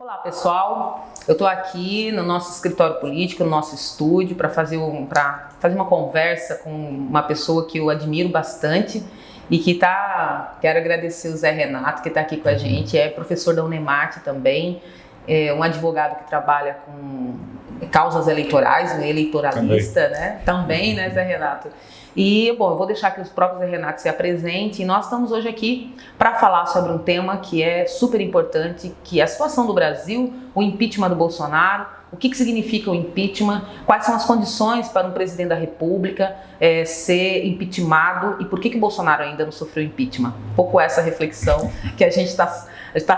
Olá pessoal, eu estou aqui no nosso escritório político, no nosso estúdio, para fazer uma conversa com uma pessoa que eu admiro bastante e quero agradecer o Zé Renato, que está aqui com a gente, é professor da UNEMAT também, é um advogado que trabalha com causas eleitorais, um eleitoralista, também, né, Zé Renato? E, bom, eu vou deixar que os próprios Zé Renato se apresentem. E nós estamos hoje aqui para falar sobre um tema que é super importante, que é a situação do Brasil, o impeachment do Bolsonaro, o que significa o impeachment, quais são as condições para um presidente da República ser impeachmentado e por que o Bolsonaro ainda não sofreu impeachment. Um pouco essa reflexão que a gente está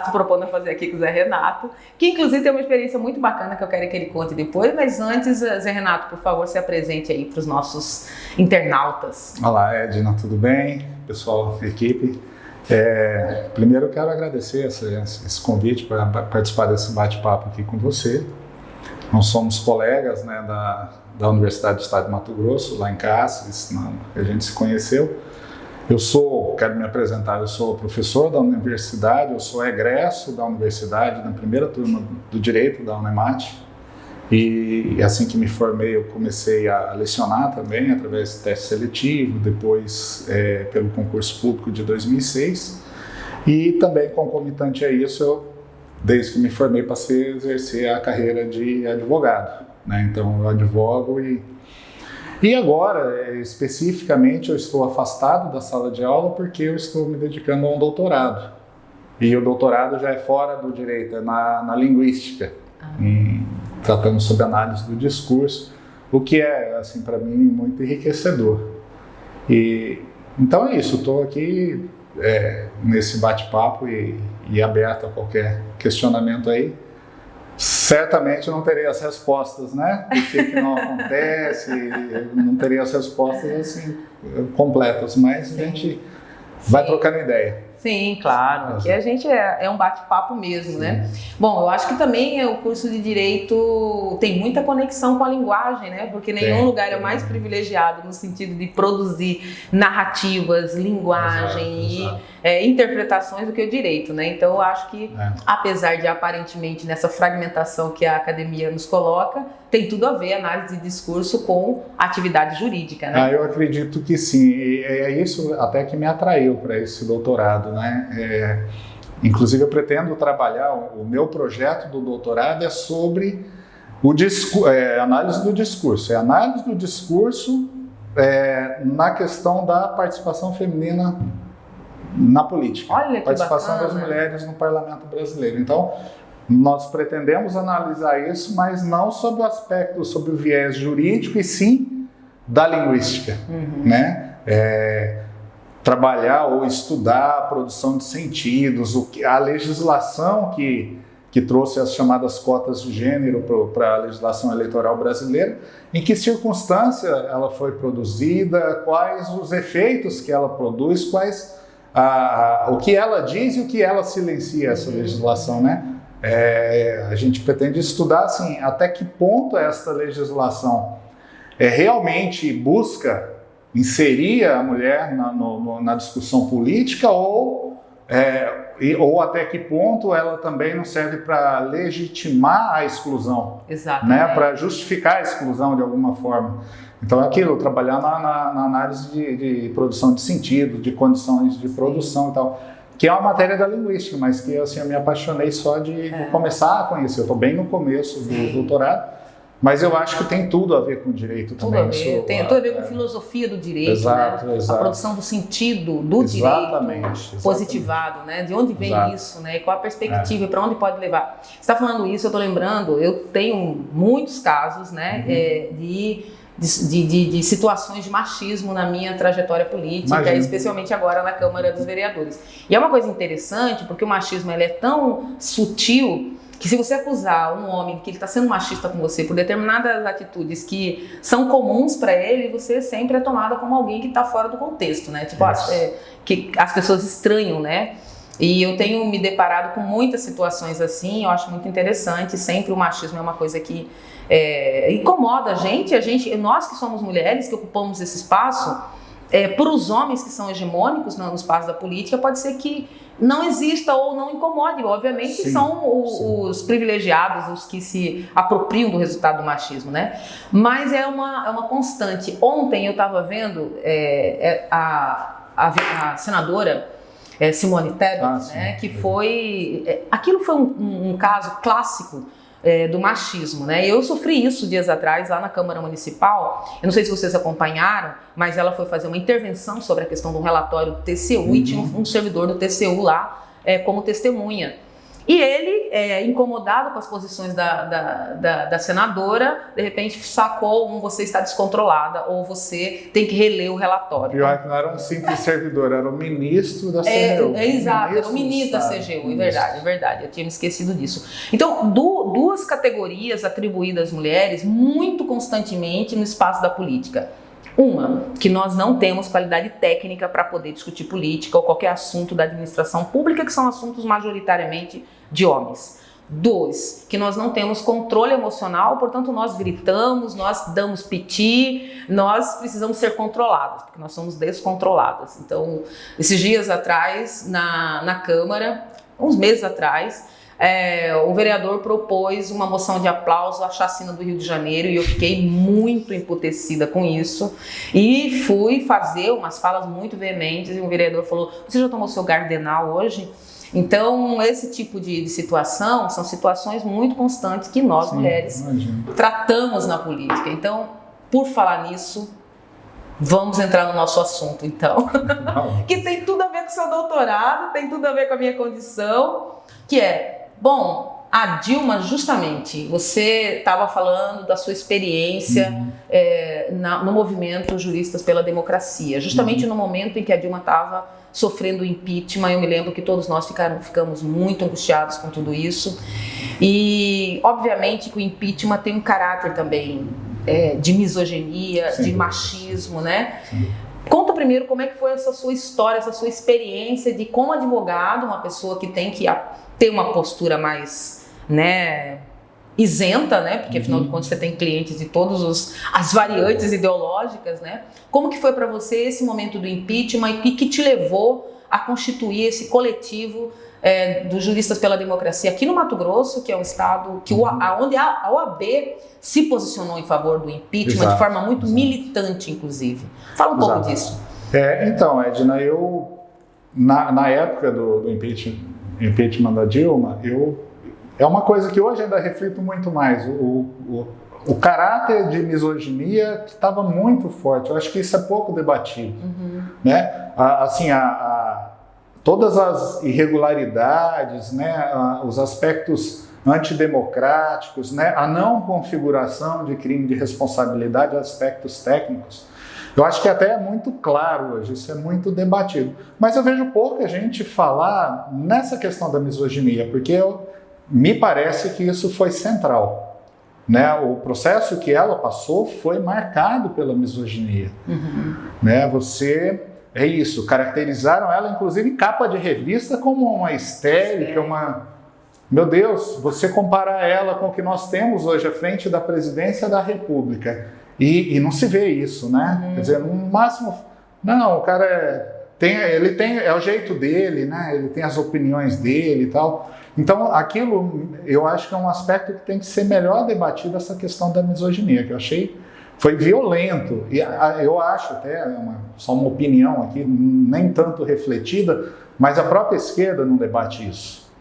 se propondo a fazer aqui com o Zé Renato, que inclusive tem uma experiência muito bacana que eu quero que ele conte depois, mas antes, Zé Renato, por favor, se apresente aí para os nossos internautas. Olá, Edna, tudo bem? Pessoal, equipe. Primeiro eu quero agradecer esse convite para participar desse bate-papo aqui com você. Nós somos colegas, né, da Universidade do Estado de Mato Grosso, lá em Cáceres, que a gente se conheceu. Quero me apresentar, eu sou professor da universidade, eu sou egresso da universidade, na primeira turma do Direito da UNEMAT. E assim que me formei, eu comecei a lecionar também, através do teste seletivo, depois pelo concurso público de 2006. E também, concomitante a isso, desde que me formei, passei a exercer a carreira de advogado, né? Então, eu advogo e agora, especificamente, eu estou afastado da sala de aula porque eu estou me dedicando a um doutorado. E o doutorado já é fora do direito, é na linguística, tratando sobre análise do discurso, o que é, assim, para mim, muito enriquecedor. Então é isso, estou aqui nesse bate-papo e aberto a qualquer questionamento aí. Certamente não terei as respostas, né? O que não acontece, não terei as respostas assim completas, mas a gente vai trocando ideia. Sim, claro. Aqui a gente é um bate-papo mesmo, né? Bom, eu acho que também o curso de Direito tem muita conexão com a linguagem, né? Porque nenhum lugar é mais privilegiado no sentido de produzir narrativas, linguagem e interpretações do que o Direito, né? Então eu acho que, apesar de aparentemente nessa fragmentação que a academia nos coloca, tem tudo a ver a análise de discurso com a atividade jurídica, né? Eu acredito que sim, e é isso até que me atraiu para esse doutorado, né? Inclusive eu pretendo trabalhar, o meu projeto do doutorado é sobre análise do discurso, análise do discurso na questão da participação feminina na política, Olha que participação bacana. das mulheres no parlamento brasileiro. Então, nós pretendemos analisar isso, mas não sobre o aspecto, sobre o viés jurídico, e sim da linguística, né? Trabalhar ou estudar a produção de sentidos, a legislação que trouxe as chamadas cotas de gênero para a legislação eleitoral brasileira, em que circunstância ela foi produzida, quais os efeitos que ela produz, o que ela diz e o que ela silencia, essa legislação, né? A gente pretende estudar assim, até que ponto esta legislação realmente busca inserir a mulher na discussão política ou até que ponto ela também não serve para legitimar a exclusão, né? Para justificar a exclusão de alguma forma. Então é aquilo, trabalhar na análise de produção de sentido, de condições de produção e tal, que é uma matéria da linguística, mas que assim, eu me apaixonei só de começar a conhecer. Eu estou bem no começo do doutorado, mas eu acho que tem tudo a ver com direito também. Tem tudo a ver com filosofia do direito, exato, né? Exato. A produção do sentido do direito positivado, né? De onde vem isso, né? E qual a perspectiva, para onde pode levar. Você está falando isso, eu estou lembrando, eu tenho muitos casos, né? De situações de machismo na minha trajetória política, especialmente agora na Câmara dos Vereadores. E é uma coisa interessante, porque o machismo ele é tão sutil que se você acusar um homem que ele está sendo machista com você por determinadas atitudes que são comuns para ele, você sempre é tomada como alguém que está fora do contexto, né? Tipo, que as pessoas estranham, né? E eu tenho me deparado com muitas situações assim, eu acho muito interessante, sempre o machismo é uma coisa que incomoda a gente, nós que somos mulheres, que ocupamos esse espaço, para os homens que são hegemônicos no espaço da política, pode ser que não exista ou não incomode. Obviamente sim, são os privilegiados, os que se apropriam do resultado do machismo, né? Mas é uma constante. Ontem eu estava vendo a senadora Simone Tebet, né, que foi... aquilo foi um caso clássico do machismo, né? Eu sofri isso dias atrás lá na Câmara Municipal. Eu não sei se vocês acompanharam, mas ela foi fazer uma intervenção sobre a questão do relatório do TCU e tinha um servidor do TCU lá como testemunha. E ele, incomodado com as posições da senadora, de repente sacou você está descontrolada ou você tem que reler o relatório. Pior que não era um simples servidor, era o ministro da CGU. Exato, era o ministro da CGU, é verdade, eu tinha me esquecido disso. Então, duas categorias atribuídas às mulheres muito constantemente no espaço da política. Uma, que nós não temos qualidade técnica para poder discutir política ou qualquer assunto da administração pública, que são assuntos majoritariamente de homens. Dois, que nós não temos controle emocional, portanto nós gritamos, nós damos piti, nós precisamos ser controlados, porque nós somos descontroladas. Então, esses dias atrás, na Câmara, uns meses atrás, o vereador propôs uma moção de aplauso à chacina do Rio de Janeiro e eu fiquei muito emputecida com isso e fui fazer umas falas muito veementes e o vereador falou: você já tomou seu Gardenal hoje? Então, esse tipo de situação são situações muito constantes que nós, mulheres, tratamos na política. Então, por falar nisso, vamos entrar no nosso assunto, então, que tem tudo a ver com o seu doutorado, tem tudo a ver com a minha condição, que bom, a Dilma, justamente, você estava falando da sua experiência no movimento Juristas pela Democracia, justamente no momento em que a Dilma estava sofrendo impeachment. Eu me lembro que todos nós ficamos muito angustiados com tudo isso e, obviamente, que o impeachment tem um caráter também de misoginia, de machismo, né? Sim. Conta primeiro como é que foi essa sua história, essa sua experiência de, como advogado, uma pessoa que tem que ter uma postura mais, né, isenta, né, porque afinal de contas você tem clientes de todas as variantes ideológicas, né? Como que foi para você esse momento do impeachment e que te levou a constituir esse coletivo dos Juristas pela Democracia aqui no Mato Grosso, que é um estado que onde a OAB se posicionou em favor do impeachment de forma muito militante, inclusive. Fala um pouco disso. Então, Edna, eu na época do impeachment da Dilma, é uma coisa que hoje ainda reflito muito mais, o caráter de misoginia que estava muito forte. Eu acho que isso é pouco debatido, né? Todas as irregularidades, né? Os aspectos antidemocráticos, né? A não configuração de crime de responsabilidade, aspectos técnicos. Eu acho que até é muito claro hoje, isso é muito debatido. Mas eu vejo pouca gente falar nessa questão da misoginia, porque me parece que isso foi central, né? O processo que ela passou foi marcado pela misoginia, né? É isso, caracterizaram ela, inclusive, em capa de revista como uma histérica, Meu Deus, você compara ela com o que nós temos hoje à frente da presidência da República e não se vê isso, né? Quer dizer, no máximo, não, o cara é o jeito dele, né? Ele tem as opiniões dele e tal. Então, aquilo, eu acho que é um aspecto que tem que ser melhor debatido, essa questão da misoginia, que eu achei foi violento. E eu acho, até só uma opinião aqui, nem tanto refletida, mas a própria esquerda não debate isso.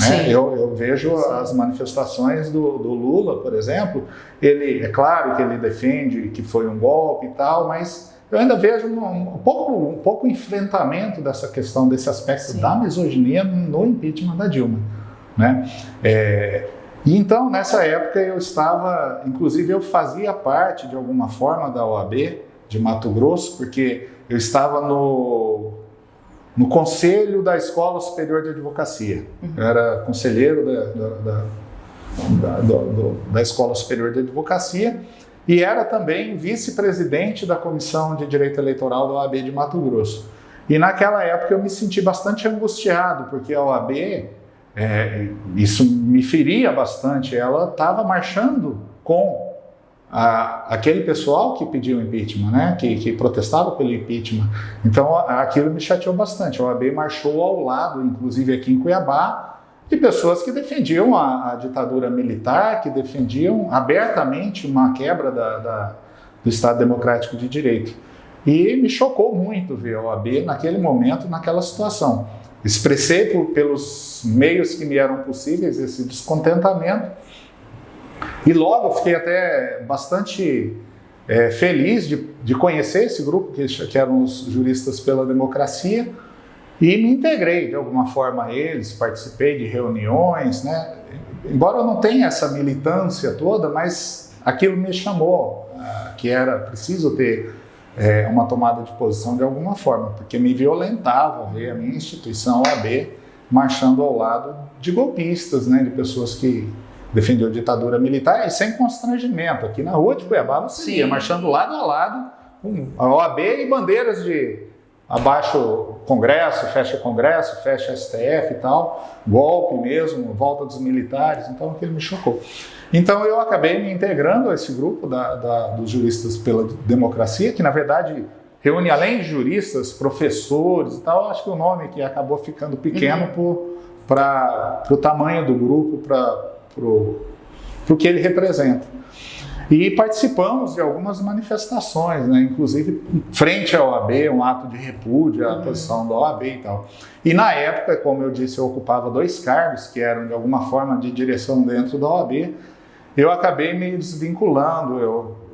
Né? Eu vejo as manifestações do Lula, por exemplo, é claro que ele defende que foi um golpe e tal, mas eu ainda vejo um pouco enfrentamento dessa questão, desse aspecto da misoginia no impeachment da Dilma, né? E então, nessa época, inclusive eu fazia parte de alguma forma da OAB de Mato Grosso, porque eu estava no Conselho da Escola Superior de Advocacia. Eu era conselheiro da Escola Superior de Advocacia e era também vice-presidente da Comissão de Direito Eleitoral da OAB de Mato Grosso. E naquela época eu me senti bastante angustiado, porque a OAB, isso me feria bastante, ela estava marchando com aquele pessoal que pediu o impeachment, né, que protestava pelo impeachment. Então, aquilo me chateou bastante. A OAB marchou ao lado, inclusive aqui em Cuiabá, de pessoas que defendiam a ditadura militar, que defendiam abertamente uma quebra do Estado Democrático de Direito. E me chocou muito ver a OAB naquele momento, naquela situação. Expressei pelos meios que me eram possíveis esse descontentamento e logo fiquei até bastante feliz de conhecer esse grupo, que eram os Juristas pela Democracia, e me integrei de alguma forma a eles, participei de reuniões, né? Embora eu não tenha essa militância toda, mas aquilo me chamou, que era preciso ter uma tomada de posição de alguma forma, porque me violentava ver a minha instituição, a OAB, marchando ao lado de golpistas, né, de pessoas que defendiam a ditadura militar e sem constrangimento. Aqui na rua de Cuiabá você ia marchando lado a lado, a OAB e bandeiras de abaixo Congresso, fecha STF e tal, golpe mesmo, volta dos militares, então aquilo me chocou. Então eu acabei me integrando a esse grupo dos Juristas pela Democracia, que na verdade reúne, além de juristas, professores e tal, acho que o nome que acabou ficando pequeno para o tamanho do grupo, para o que ele representa. E participamos de algumas manifestações, né? Inclusive frente à OAB, um ato de repúdio à posição da OAB e tal. E na época, como eu disse, eu ocupava 2 cargos que eram de alguma forma de direção dentro da OAB. Eu acabei me desvinculando,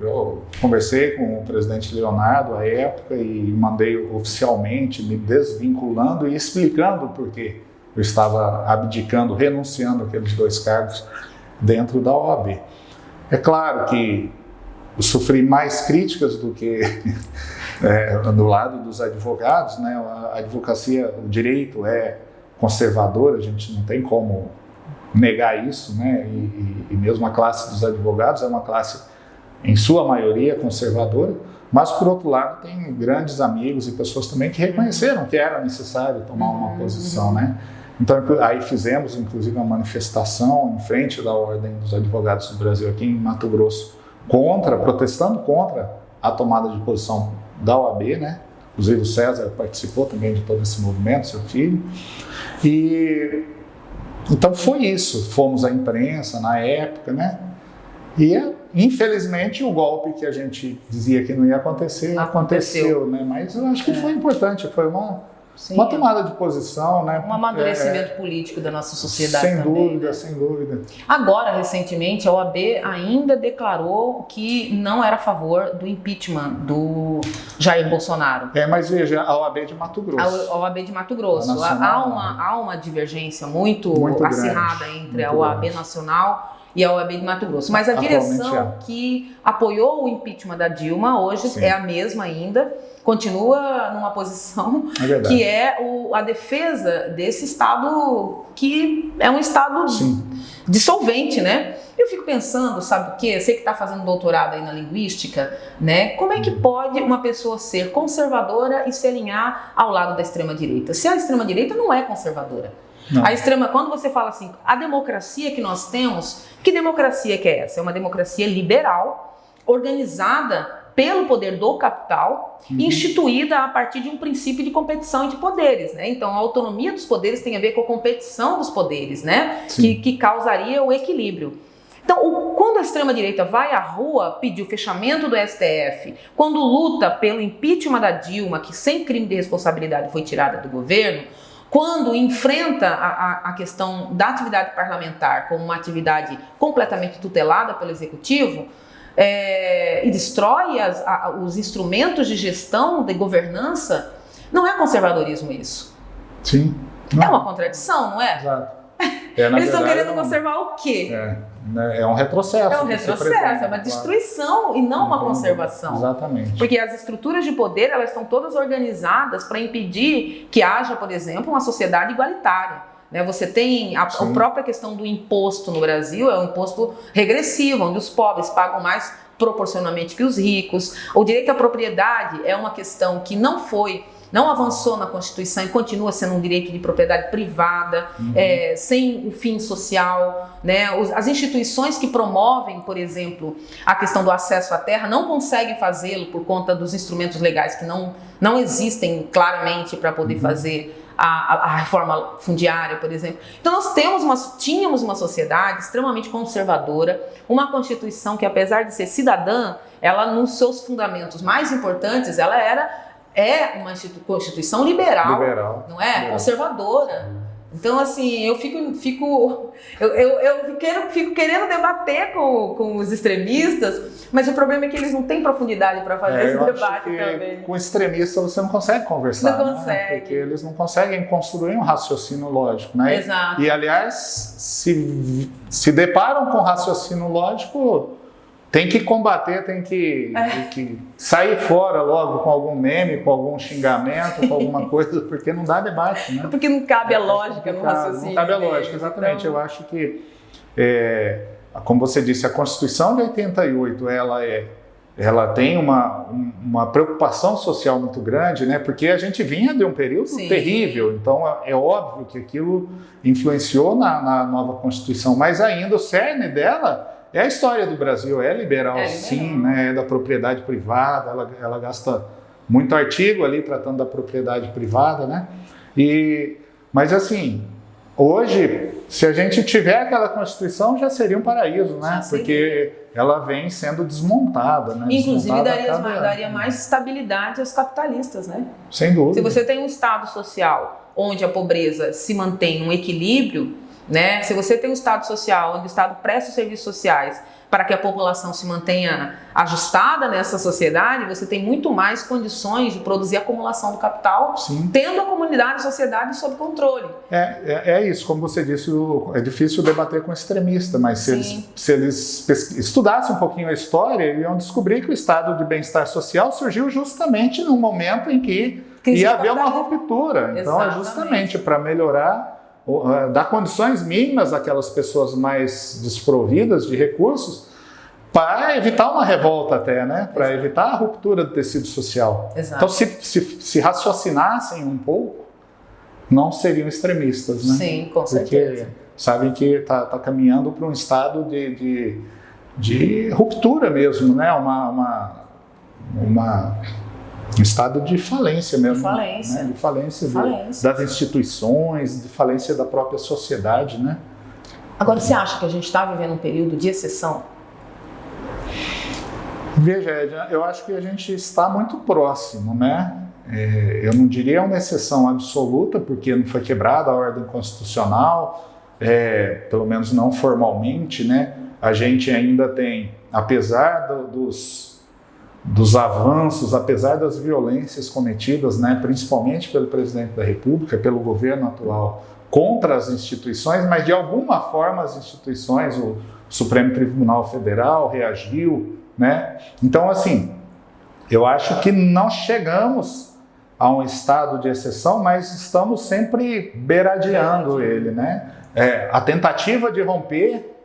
eu conversei com o presidente Leonardo à época e mandei oficialmente me desvinculando e explicando por que eu estava abdicando, renunciando àqueles 2 cargos dentro da OAB. É claro que eu sofri mais críticas do que do lado dos advogados, né? A advocacia, o direito é conservador, a gente não tem como negar isso, né? E mesmo a classe dos advogados é uma classe, em sua maioria, conservadora, mas por outro lado tem grandes amigos e pessoas também que reconheceram que era necessário tomar uma posição, né? Então aí fizemos inclusive uma manifestação em frente da Ordem dos Advogados do Brasil aqui em Mato Grosso, protestando contra a tomada de posição da OAB, né? Inclusive o César participou também de todo esse movimento, seu filho. E então foi isso, fomos à imprensa na época, né? E infelizmente o golpe que a gente dizia que não ia acontecer, aconteceu, né? Mas eu acho que foi importante, foi uma tomada de posição, né? Um amadurecimento político da nossa sociedade sem também. Dúvida, sem dúvida. Agora, recentemente, a OAB ainda declarou que não era a favor do impeachment do Jair Bolsonaro. Mas veja, a OAB de Mato Grosso. A OAB de Mato Grosso. Há uma divergência muito acirrada grande, entre a OAB Nacional e a OAB de Mato Grosso. Mas a direção que apoiou o impeachment da Dilma hoje é a mesma ainda, continua numa posição que é a defesa desse Estado que é um Estado dissolvente, né? Eu fico pensando, sabe o quê? Você que está fazendo doutorado aí na linguística, né? Como é que pode uma pessoa ser conservadora e se alinhar ao lado da extrema-direita? Se a extrema-direita não é conservadora. Quando você fala assim, a democracia que nós temos, que democracia que é essa? É uma democracia liberal, organizada pelo poder do capital, instituída a partir de um princípio de competição e de poderes, né? Então, a autonomia dos poderes tem a ver com a competição dos poderes, né? Que causaria o equilíbrio. Então, quando a extrema-direita vai à rua pedir o fechamento do STF, quando luta pelo impeachment da Dilma, que sem crime de responsabilidade foi tirada do governo, quando enfrenta a questão da atividade parlamentar como uma atividade completamente tutelada pelo Executivo, e destrói os instrumentos de gestão, de governança, não é conservadorismo isso. Sim. É uma contradição, não é? Exato. Eles estão querendo conservar o quê? É um retrocesso. É um retrocesso, é uma destruição e não uma conservação. Exatamente. Porque as estruturas de poder, elas estão todas organizadas para impedir que haja, por exemplo, uma sociedade igualitária. Você tem a própria questão do imposto no Brasil, é um imposto regressivo, onde os pobres pagam mais proporcionalmente que os ricos. O direito à propriedade é uma questão que não não avançou na Constituição e continua sendo um direito de propriedade privada, sem um fim social, né? As instituições que promovem, por exemplo, a questão do acesso à terra não conseguem fazê-lo por conta dos instrumentos legais que não existem claramente para poder fazer a reforma fundiária, por exemplo. Então nós tínhamos uma sociedade extremamente conservadora, uma Constituição que, apesar de ser cidadã, ela, nos seus fundamentos mais importantes, ela é uma Constituição liberal, não é? Liberal. Conservadora. Então, assim, eu fico querendo debater com os extremistas, mas o problema é que eles não têm profundidade para fazer esse debate também. Com extremistas você não consegue conversar, não consegue. Né? Porque eles não conseguem construir um raciocínio lógico, né? Exato. E, aliás, se deparam com raciocínio lógico, tem que combater, tem que sair fora logo com algum meme, com algum xingamento, com alguma coisa, porque não dá debate, né? Porque não cabe a lógica no raciocínio. Não cabe a lógica, exatamente. Então... Eu acho que, como você disse, a Constituição de 88, ela tem uma preocupação social muito grande, né? Porque a gente vinha de um período terrível, então é óbvio que aquilo influenciou na nova Constituição, mas ainda o cerne dela é a história do Brasil, é liberal, sim, né? É da propriedade privada, ela gasta muito artigo ali tratando da propriedade privada, né? Mas assim, hoje, se a gente tiver aquela Constituição, já seria um paraíso, né? Porque ela vem sendo desmontada, né? Inclusive daria mais estabilidade aos capitalistas, né? Sem dúvida. Se você tem um Estado social onde a pobreza se mantém em um equilíbrio, né? Se você tem um Estado social onde o Estado presta os serviços sociais para que a população se mantenha ajustada nessa sociedade, você tem muito mais condições de produzir acumulação do capital, tendo a comunidade e a sociedade sob controle. É isso, como você disse, é difícil debater com extremista, mas se eles estudassem um pouquinho a história, iam descobrir que o estado de bem-estar social surgiu justamente num momento em que ia haver uma ruptura. Então é justamente para melhorar, dar condições mínimas àquelas pessoas mais desprovidas de recursos, para evitar uma revolta até, né? Para evitar a ruptura do tecido social. Exato. Então, se raciocinassem um pouco, não seriam extremistas, né? Sim, com certeza. Porque sabem que está caminhando para um estado de ruptura mesmo, né? Um estado de falência mesmo. De falência. Né? De falência das instituições, de falência da própria sociedade, né? Agora, você acha que a gente está vivendo um período de exceção? Veja, Edna, eu acho que a gente está muito próximo, né? Eu não diria uma exceção absoluta, porque não foi quebrada a ordem constitucional, pelo menos não formalmente, né? A gente ainda tem, apesar dos avanços, apesar das violências cometidas, né, principalmente pelo presidente da República, pelo governo atual, contra as instituições, mas de alguma forma as instituições, o Supremo Tribunal Federal reagiu, né? Então, assim, eu acho que não chegamos a um estado de exceção, mas estamos sempre beiradeando ele, né? A tentativa de romper,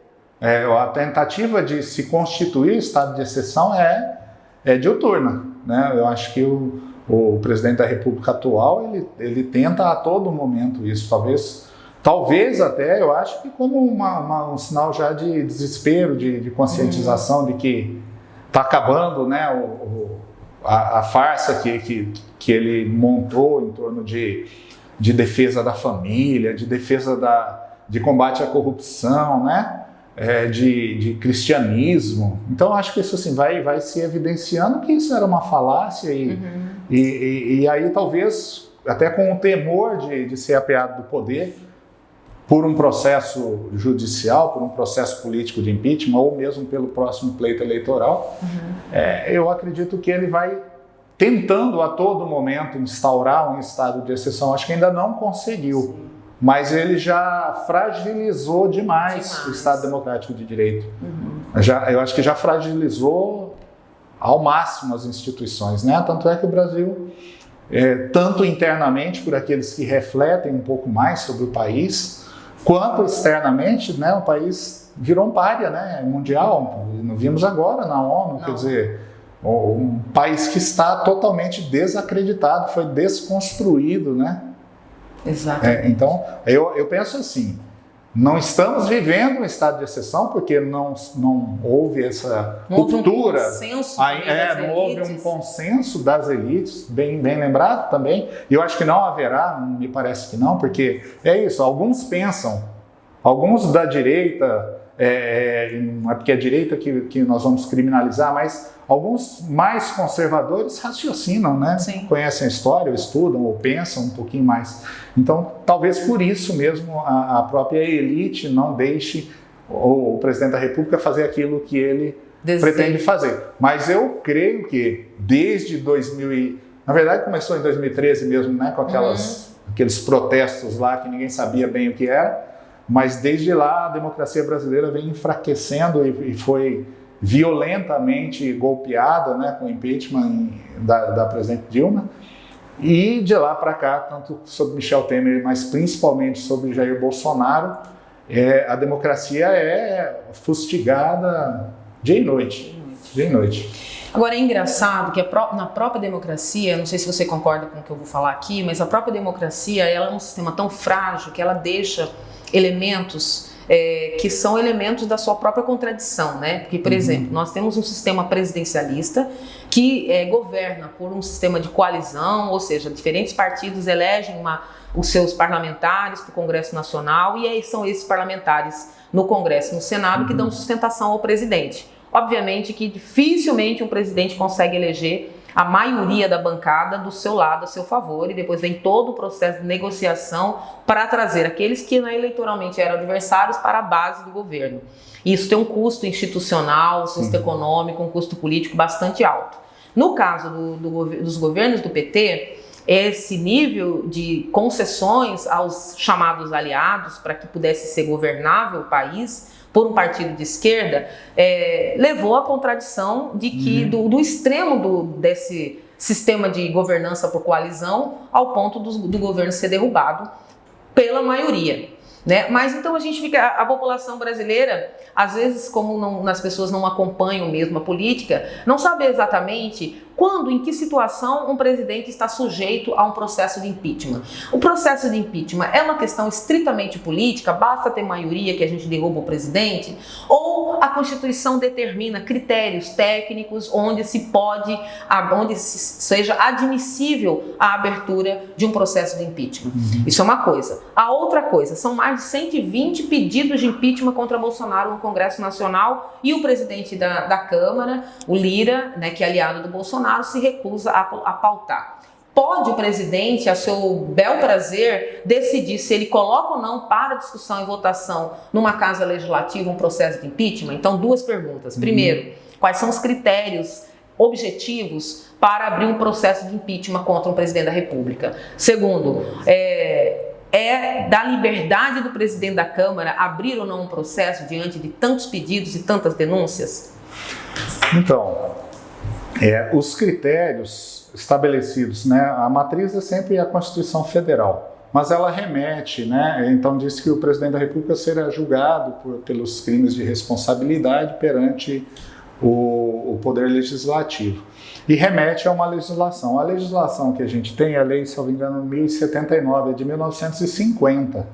a tentativa de se constituir estado de exceção é diuturna, né? Eu acho que o presidente da República atual, ele tenta a todo momento isso, talvez até, eu acho que como um sinal já de desespero, de conscientização de que está acabando, né, a farsa que ele montou em torno de defesa da família, de defesa de combate à corrupção, né? De cristianismo. Então acho que isso assim, vai se evidenciando que isso era uma falácia e aí talvez até com o temor de ser apeado do poder por um processo judicial, por um processo político de impeachment ou mesmo pelo próximo pleito eleitoral, eu acredito que ele vai tentando a todo momento instaurar um estado de exceção. Acho que ainda não conseguiu. Mas ele já fragilizou demais o Estado Democrático de Direito. Eu acho que já fragilizou ao máximo as instituições, né? Tanto é que o Brasil, tanto internamente por aqueles que refletem um pouco mais sobre o país, quanto externamente, né? O país virou um pária, né? Mundial. Não vimos agora na ONU, quer dizer, um país que está totalmente desacreditado, foi desconstruído, né? Exato. Então, eu penso assim, não estamos vivendo um estado de exceção porque não houve essa ruptura, não houve um consenso das elites, bem lembrado também, e eu acho que não haverá, me parece que não, porque é isso, alguns pensam, alguns da direita, não é porque é a direita que nós vamos criminalizar, mas alguns mais conservadores raciocinam, né? Sim. Conhecem a história, ou estudam, ou pensam um pouquinho mais. Então, talvez por isso mesmo a própria elite não deixe o presidente da República fazer aquilo que ele pretende fazer. Mas eu creio que desde 2000, na verdade começou em 2013 mesmo, né? Com aqueles protestos lá que ninguém sabia bem o que era, mas desde lá a democracia brasileira vem enfraquecendo e foi violentamente golpeada, né, com o impeachment da presidente Dilma, e de lá para cá, tanto sobre Michel Temer, mas principalmente sobre Jair Bolsonaro, a democracia é fustigada dia e noite. Dia e noite. Agora é engraçado que na própria democracia, não sei se você concorda com o que eu vou falar aqui, mas a própria democracia ela é um sistema tão frágil que ela deixa elementos que são elementos da sua própria contradição, né? Porque, por exemplo, nós temos um sistema presidencialista que governa por um sistema de coalizão, ou seja, diferentes partidos elegem os seus parlamentares para o Congresso Nacional e aí são esses parlamentares no Congresso e no Senado que dão sustentação ao presidente. Obviamente que dificilmente um presidente consegue eleger a maioria da bancada do seu lado, a seu favor, e depois vem todo o processo de negociação para trazer aqueles que eleitoralmente eram adversários para a base do governo. Isso tem um custo institucional, um custo econômico, um custo político bastante alto. No caso dos governos do PT, esse nível de concessões aos chamados aliados para que pudesse ser governável o país por um partido de esquerda, levou à contradição de que do extremo desse sistema de governança por coalizão ao ponto do governo ser derrubado pela maioria, né? Mas então a população brasileira, às vezes como as pessoas não acompanham mesmo a política, não sabe exatamente quando, em que situação um presidente está sujeito a um processo de impeachment. O processo de impeachment é uma questão estritamente política, basta ter maioria que a gente derruba o presidente, ou a Constituição determina critérios técnicos onde seja admissível a abertura de um processo de impeachment. Isso é uma coisa. A outra coisa, são mais de 120 pedidos de impeachment contra Bolsonaro no Congresso Nacional e o presidente da Câmara, o Lira, né, que é aliado do Bolsonaro, se recusa a pautar. Pode o presidente, a seu bel prazer, decidir se ele coloca ou não para discussão e votação numa casa legislativa um processo de impeachment? Então, duas perguntas. Primeiro, quais são os critérios objetivos para abrir um processo de impeachment contra um presidente da República? Segundo, da liberdade do presidente da Câmara abrir ou não um processo diante de tantos pedidos e tantas denúncias? Então, os critérios estabelecidos, né? A matriz é sempre a Constituição Federal, mas ela remete, né? Então diz que o presidente da República será julgado pelos crimes de responsabilidade perante o Poder Legislativo e remete a uma legislação. A legislação que a gente tem, a lei, se eu não me engano, 1079, é de 1950.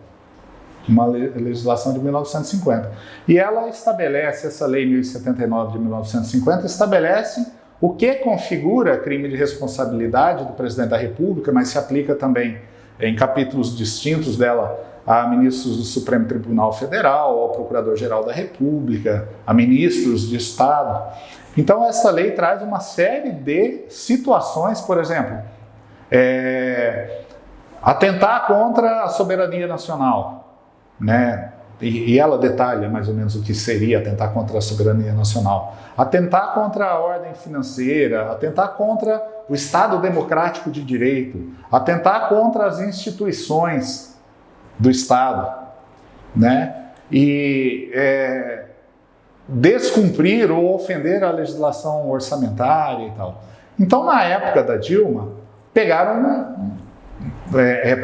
Uma legislação de 1950. E ela estabelece, essa lei 1079 de 1950, estabelece o que configura crime de responsabilidade do presidente da República, mas se aplica também em capítulos distintos dela a ministros do Supremo Tribunal Federal, ao Procurador-Geral da República, a ministros de Estado. Então essa lei traz uma série de situações, por exemplo, atentar contra a soberania nacional, né? E ela detalha mais ou menos o que seria atentar contra a soberania nacional. Atentar contra a ordem financeira, atentar contra o Estado democrático de direito, atentar contra as instituições do Estado, né? E descumprir ou ofender a legislação orçamentária e tal. Então, na época da Dilma, pegaram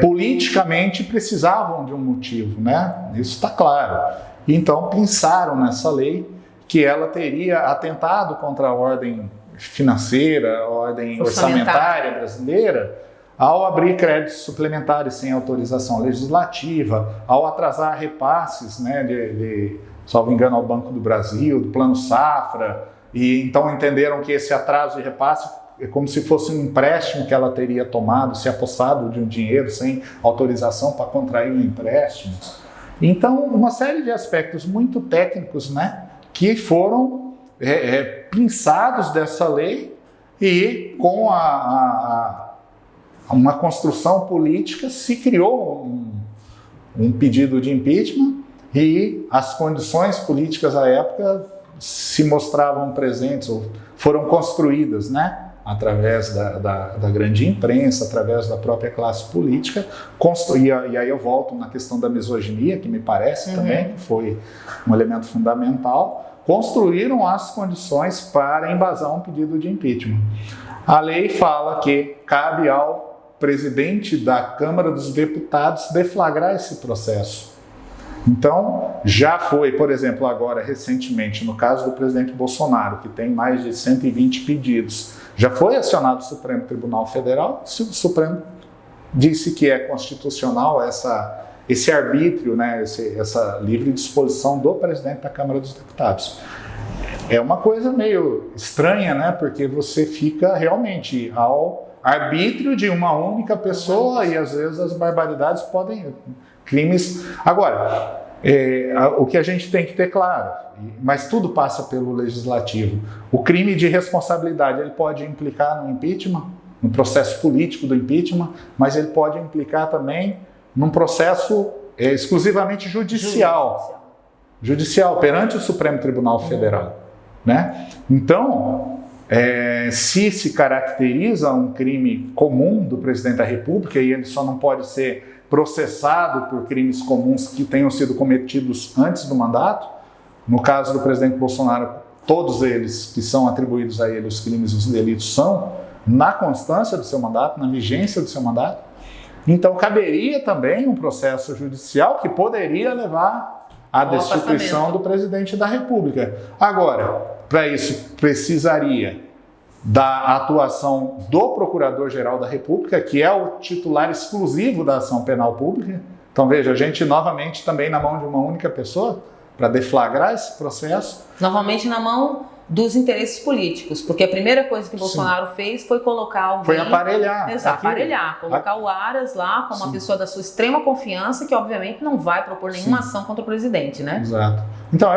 politicamente precisavam de um motivo, né? Isso está claro. Então pensaram nessa lei que ela teria atentado contra a ordem financeira, a ordem orçamentária brasileira, ao abrir créditos suplementares sem autorização legislativa, ao atrasar repasses, né, salvo engano, ao Banco do Brasil, do Plano Safra, e então entenderam que esse atraso de repasse é como se fosse um empréstimo que ela teria tomado, se apossado de um dinheiro sem autorização para contrair um empréstimo. Então, uma série de aspectos muito técnicos, né, que foram pinçados dessa lei e com uma construção política se criou um pedido de impeachment e as condições políticas à época se mostravam presentes ou foram construídas, né? Através da grande imprensa, através da própria classe política, e aí eu volto na questão da misoginia, que me parece também que foi um elemento fundamental, construíram as condições para embasar um pedido de impeachment. A lei fala que cabe ao presidente da Câmara dos Deputados deflagrar esse processo. Então, já foi, por exemplo, agora recentemente, no caso do presidente Bolsonaro, que tem mais de 120 pedidos, já foi acionado o Supremo Tribunal Federal, o Supremo disse que é constitucional esse arbítrio, né, essa livre disposição do presidente da Câmara dos Deputados. É uma coisa meio estranha, né, porque você fica realmente ao arbítrio de uma única pessoa e às vezes as barbaridades podem... crimes. Agora, o que a gente tem que ter claro, mas tudo passa pelo legislativo, o crime de responsabilidade ele pode implicar no impeachment, no processo político do impeachment, mas ele pode implicar também num processo exclusivamente judicial perante o Supremo Tribunal Federal, né? Então, se caracteriza um crime comum do presidente da República e ele só não pode ser processado por crimes comuns que tenham sido cometidos antes do mandato. No caso do presidente Bolsonaro, todos eles que são atribuídos a ele, os crimes e os delitos, são na constância do seu mandato, na vigência do seu mandato. Então, caberia também um processo judicial que poderia levar à destituição do presidente da República. Agora, para isso, precisaria da atuação do Procurador-Geral da República, que é o titular exclusivo da ação penal pública. Então, veja, a gente novamente também na mão de uma única pessoa para deflagrar esse processo. Novamente na mão dos interesses políticos, porque a primeira coisa que Bolsonaro fez foi colocar alguém... Foi aparelhar. Exato, aparelhar, colocar o Aras lá como uma pessoa da sua extrema confiança, que obviamente não vai propor nenhuma ação contra o presidente, né? Exato. Então,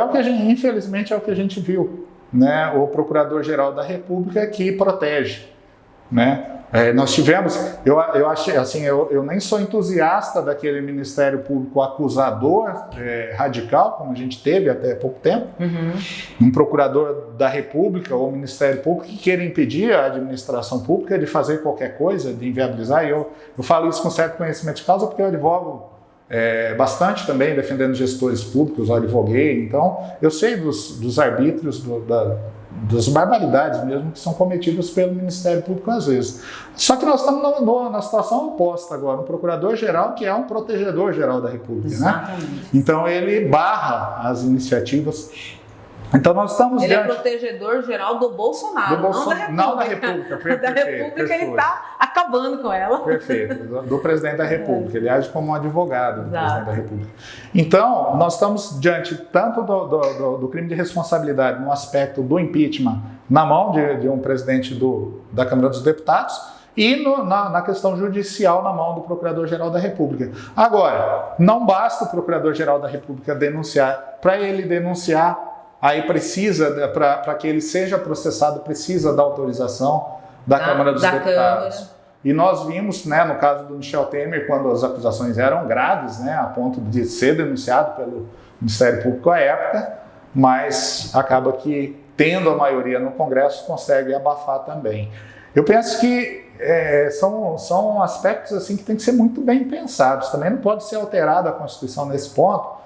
infelizmente, é o que a gente viu. Né, o Procurador-Geral da República que protege, né? Nós tivemos, eu achei assim, eu nem sou entusiasta daquele Ministério Público acusador radical, como a gente teve até pouco tempo, um Procurador da República ou Ministério Público que queira impedir a administração pública de fazer qualquer coisa, de inviabilizar. E eu falo isso com certo conhecimento de causa porque eu advogo bastante também defendendo gestores públicos, eu advoguei, então eu sei dos arbítrios, das barbaridades mesmo que são cometidas pelo Ministério Público às vezes. Só que nós estamos na situação oposta agora, um Procurador-Geral que é um Protegedor-Geral da República. Exatamente. Né? Então ele barra as iniciativas. Então nós estamos Ele é protegedor-geral do Bolsonaro, não da República. Perfeito, da República ele está acabando com ela. Perfeito, do presidente da República. Ele age como um advogado do presidente da República. Então, nós estamos diante tanto do crime de responsabilidade no aspecto do impeachment na mão de um presidente da Câmara dos Deputados e na questão judicial na mão do Procurador-Geral da República. Agora, não basta o Procurador-Geral da República denunciar. Para ele denunciar, aí precisa, para que ele seja processado, precisa da autorização da Câmara dos Deputados. E nós vimos, né, no caso do Michel Temer, quando as acusações eram graves, né, a ponto de ser denunciado pelo Ministério Público à época, mas acaba que, tendo a maioria no Congresso, consegue abafar também. Eu penso que são aspectos assim, que têm que ser muito bem pensados. Também não pode ser alterada a Constituição nesse ponto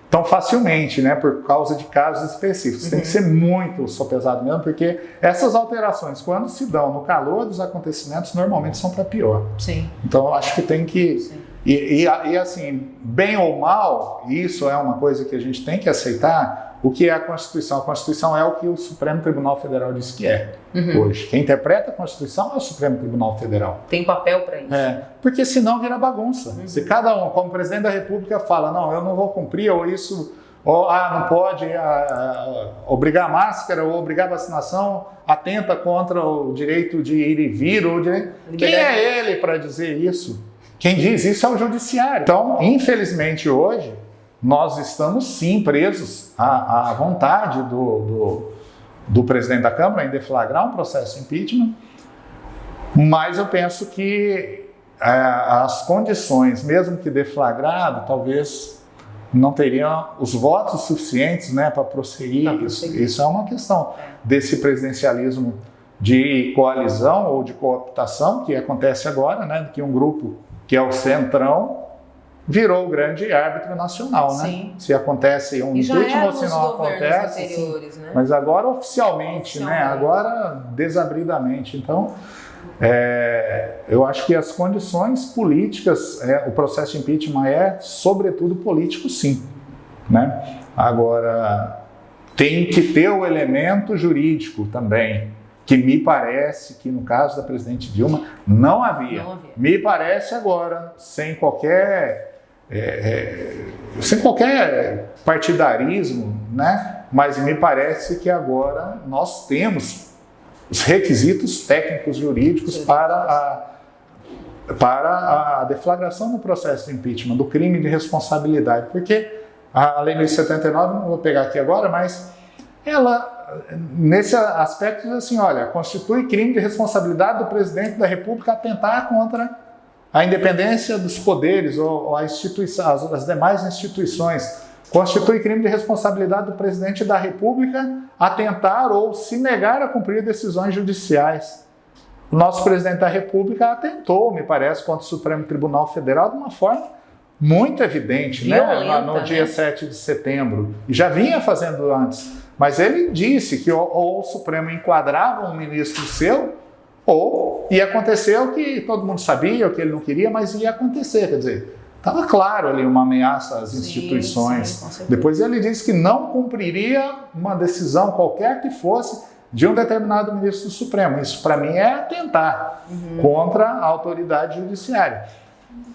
tão facilmente, né, por causa de casos específicos. Tem que ser muito sopesado mesmo, porque essas alterações, quando se dão no calor dos acontecimentos, normalmente são para pior. Sim. Então, eu acho que tem que E assim, bem ou mal, isso é uma coisa que a gente tem que aceitar. O que é a Constituição? A Constituição é o que o Supremo Tribunal Federal diz que é hoje. Quem interpreta a Constituição é o Supremo Tribunal Federal. Tem papel para isso. Porque senão vira bagunça. Se cada um, como presidente da República, fala, não, eu não vou cumprir, ou isso, ou não pode obrigar a máscara, ou obrigar a vacinação, atenta contra o direito de ir e vir. Quem é ele para dizer isso? Quem diz isso é o Judiciário. Então, infelizmente, hoje, nós estamos sim presos à vontade do presidente da Câmara em deflagrar um processo de impeachment, mas eu penso que as condições, mesmo que deflagrado, talvez não teriam os votos suficientes, né, para prosseguir. Isso é uma questão desse presidencialismo de coalizão ou de cooptação que acontece agora, né, que um grupo que é o Centrão virou o grande árbitro nacional, né? Sim. Se acontece um impeachment ou se não acontece, anteriores, né? Mas agora oficialmente, né? Agora desabridamente. Então, eu acho que as condições políticas, o processo de impeachment é sobretudo político, sim, né? Agora, tem que ter o elemento jurídico também, que me parece que no caso da presidente Dilma não havia. Me parece agora, sem qualquer partidarismo, né? Mas me parece que agora nós temos os requisitos técnicos jurídicos para a deflagração do processo de impeachment, do crime de responsabilidade, porque a Lei 1079, não vou pegar aqui agora, mas ela, nesse aspecto, diz assim, olha, constitui crime de responsabilidade do presidente da República atentar contra a independência dos poderes ou as demais instituições. Constitui crime de responsabilidade do presidente da República atentar ou se negar a cumprir decisões judiciais. O nosso presidente da República atentou, me parece, contra o Supremo Tribunal Federal de uma forma muito evidente, violenta, né? No dia 7 de setembro. E já vinha fazendo antes. Mas ele disse que ou o Supremo enquadrava um ministro seu, ou ia acontecer o que todo mundo sabia, o que ele não queria, mas ia acontecer. Quer dizer, estava claro ali uma ameaça às instituições. Sim, depois ele disse que não cumpriria uma decisão qualquer que fosse de um determinado ministro do Supremo. Isso, para mim, é atentar contra a autoridade judiciária.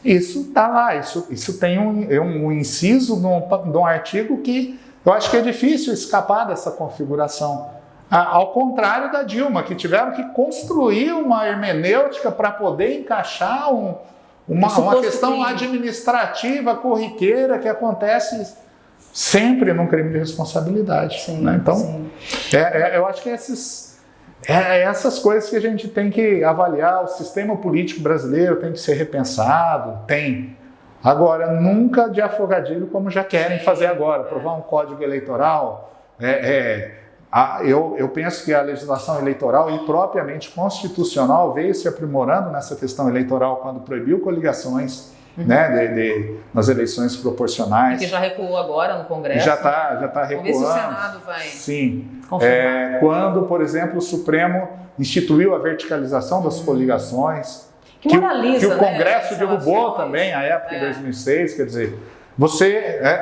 Isso está lá, isso tem um inciso de um artigo que eu acho que é difícil escapar dessa configuração. Ao contrário da Dilma, que tiveram que construir uma hermenêutica para poder encaixar uma questão administrativa corriqueira que acontece sempre num crime de responsabilidade. Sim, né? Então, eu acho que essas coisas que a gente tem que avaliar. O sistema político brasileiro tem que ser repensado, Agora, nunca de afogadilho como já querem fazer agora, aprovar um código eleitoral. Eu penso que a legislação eleitoral e propriamente constitucional veio se aprimorando nessa questão eleitoral quando proibiu coligações, né, nas eleições proporcionais. Que já recuou agora no Congresso. Já está recuando. Vamos ver se o Senado vai. Sim. Quando, por exemplo, o Supremo instituiu a verticalização das coligações, que o Congresso derrubou também, à época, em 2006, quer dizer,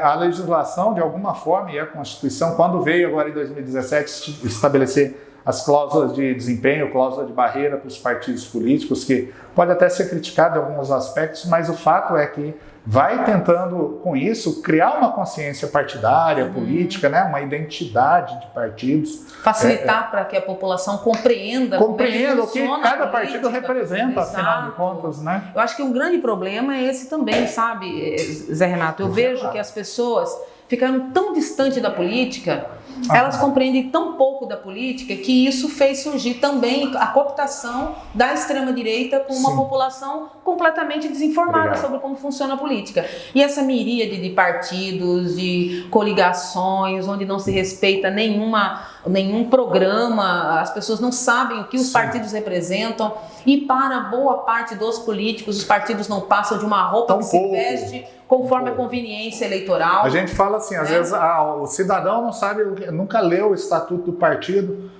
a legislação, de alguma forma, e a Constituição, quando veio agora em 2017 estabelecer as cláusulas de desempenho, cláusula de barreira para os partidos políticos, que pode até ser criticado em alguns aspectos, mas o fato é que vai tentando, com isso, criar uma consciência partidária, política, né? Uma identidade de partidos. Facilitar para que a população compreenda o que cada partido representa, afinal de contas, né? Eu acho que um grande problema é esse também, sabe, Zé Renato? Eu vejo que as pessoas ficaram tão distantes da política, elas compreendem tão pouco da política, que isso fez surgir também a cooptação da extrema-direita com uma população completamente desinformada sobre como funciona a política. E essa miríade de partidos, de coligações, onde não se respeita nenhum programa, as pessoas não sabem o que os partidos representam, e para boa parte dos políticos, os partidos não passam de uma roupa que se veste conforme a conveniência eleitoral. A gente fala assim, às vezes o cidadão não sabe, nunca leu o estatuto do partido.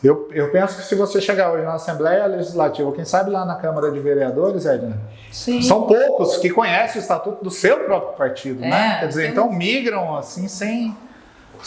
Eu penso que se você chegar hoje na Assembleia Legislativa, quem sabe lá na Câmara de Vereadores, Edna, são poucos que conhecem o estatuto do seu próprio partido, né? Quer dizer, então migram assim sem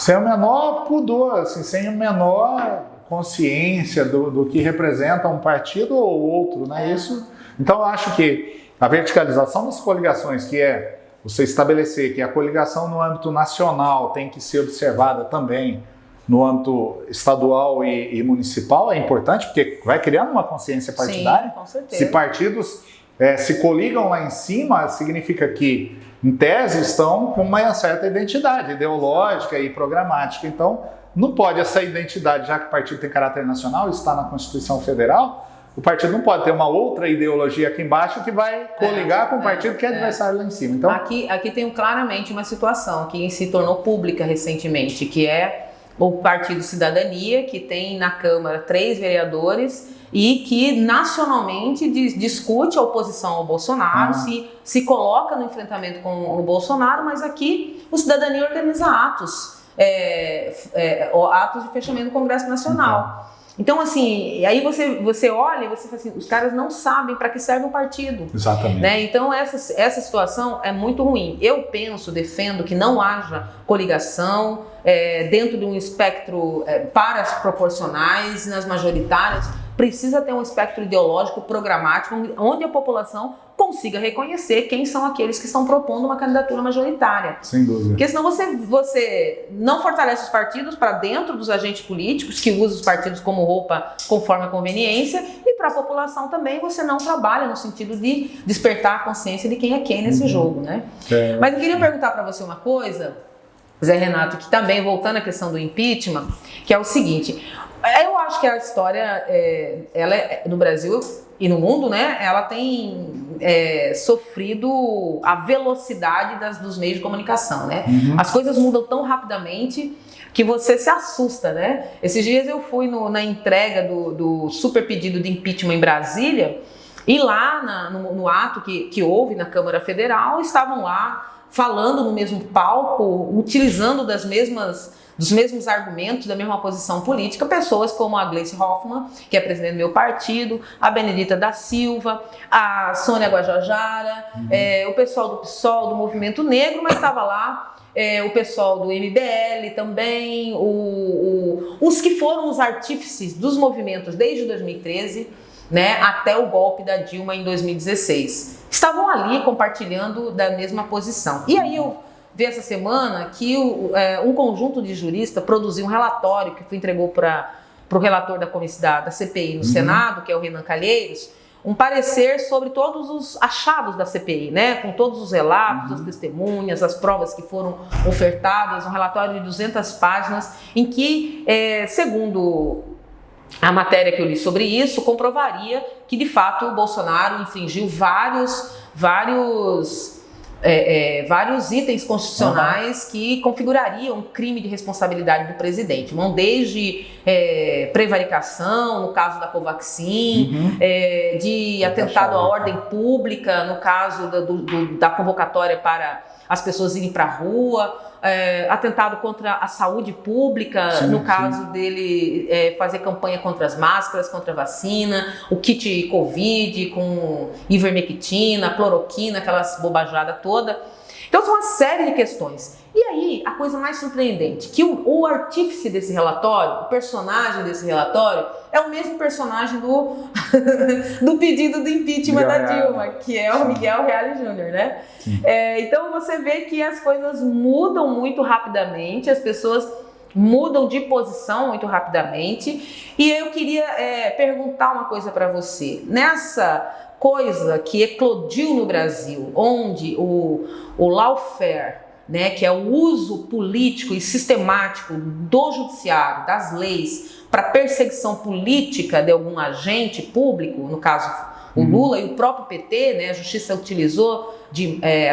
o menor pudor, assim, sem a menor consciência do que representa um partido ou outro, né? Isso. Então eu acho que a verticalização das coligações, que é você estabelecer que a coligação no âmbito nacional tem que ser observada também no âmbito estadual e municipal, é importante, porque vai criando uma consciência partidária. Sim, com certeza. Se partidos se coligam lá em cima, significa que, em tese, estão com uma certa identidade ideológica e programática. Então, não pode essa identidade, já que o partido tem caráter nacional, está na Constituição Federal, o partido não pode ter uma outra ideologia aqui embaixo que vai coligar com o partido que é adversário lá em cima. Então, aqui tem claramente uma situação que se tornou pública recentemente, que é o Partido Cidadania, que tem na Câmara 3 vereadores e que nacionalmente discute a oposição ao Bolsonaro, se coloca no enfrentamento com o Bolsonaro, mas aqui o Cidadania organiza atos de fechamento do Congresso Nacional. Então, assim, aí você olha e você fala assim, os caras não sabem para que serve o partido. Exatamente. Né? Então, essa situação é muito ruim. Eu defendo que não haja coligação dentro de um espectro para as proporcionais, nas majoritárias. Precisa ter um espectro ideológico programático, onde a população consiga reconhecer quem são aqueles que estão propondo uma candidatura majoritária. Sem dúvida. Porque senão você não fortalece os partidos para dentro dos agentes políticos, que usam os partidos como roupa conforme a conveniência, e para a população também você não trabalha no sentido de despertar a consciência de quem é quem nesse jogo, né? Mas eu queria perguntar para você uma coisa, Zé Renato, que também, voltando à questão do impeachment, que é o seguinte: eu acho que a história, ela no Brasil e no mundo, né, ela tem sofrido a velocidade dos meios de comunicação, né? As coisas mudam tão rapidamente que você se assusta, né? Esses dias eu fui na entrega do super pedido de impeachment em Brasília, e lá no ato que houve na Câmara Federal, estavam lá falando no mesmo palco, utilizando dos mesmos argumentos, da mesma posição política, pessoas como a Gleice Hoffmann, que é presidente do meu partido, a Benedita da Silva, a Sônia Guajajara, o pessoal do PSOL, do Movimento Negro, mas estava lá o pessoal do MBL também, os que foram os artífices dos movimentos desde 2013, né, até o golpe da Dilma em 2016. Estavam ali compartilhando da mesma posição. E aí eu vi essa semana que um conjunto de juristas produziu um relatório que entregou para o relator da CPI no Senado, que é o Renan Calheiros, um parecer sobre todos os achados da CPI, né, com todos os relatos, as testemunhas, as provas que foram ofertadas, um relatório de 200 páginas, em que, segundo a matéria que eu li sobre isso, comprovaria que de fato o Bolsonaro infringiu vários itens constitucionais que configurariam um crime de responsabilidade do presidente. Vão desde prevaricação, no caso da Covaxin, de atentado à ordem pública, no caso da convocatória para as pessoas irem para a rua, atentado contra a saúde pública, no caso dele fazer campanha contra as máscaras, contra a vacina, o kit Covid com ivermectina, cloroquina, aquelas bobajadas toda. Então são uma série de questões. E aí, a coisa mais surpreendente, que o artífice desse relatório, o personagem desse relatório, é o mesmo personagem do pedido de impeachment da Dilma, que é o Miguel Reale Júnior, né? Então você vê que as coisas mudam muito rapidamente, as pessoas mudam de posição muito rapidamente. E eu queria perguntar uma coisa para você. Nessa coisa que eclodiu no Brasil, onde o lawfare, né, que é o uso político e sistemático do judiciário, das leis, para perseguição política de algum agente público, no caso o Lula e o próprio PT, né, a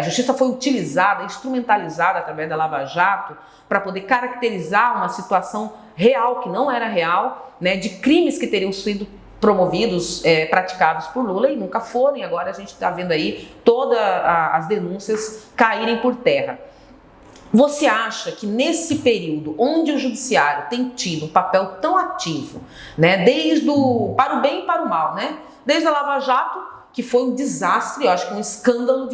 justiça foi utilizada, instrumentalizada através da Lava Jato para poder caracterizar uma situação real que não era real, né, de crimes que teriam sido promovidos, praticados por Lula e nunca foram, e agora a gente está vendo aí todas as denúncias caírem por terra. Você acha que nesse período onde o judiciário tem tido um papel tão ativo, né, para o bem e para o mal, né, desde a Lava Jato, que foi um desastre, eu acho que um escândalo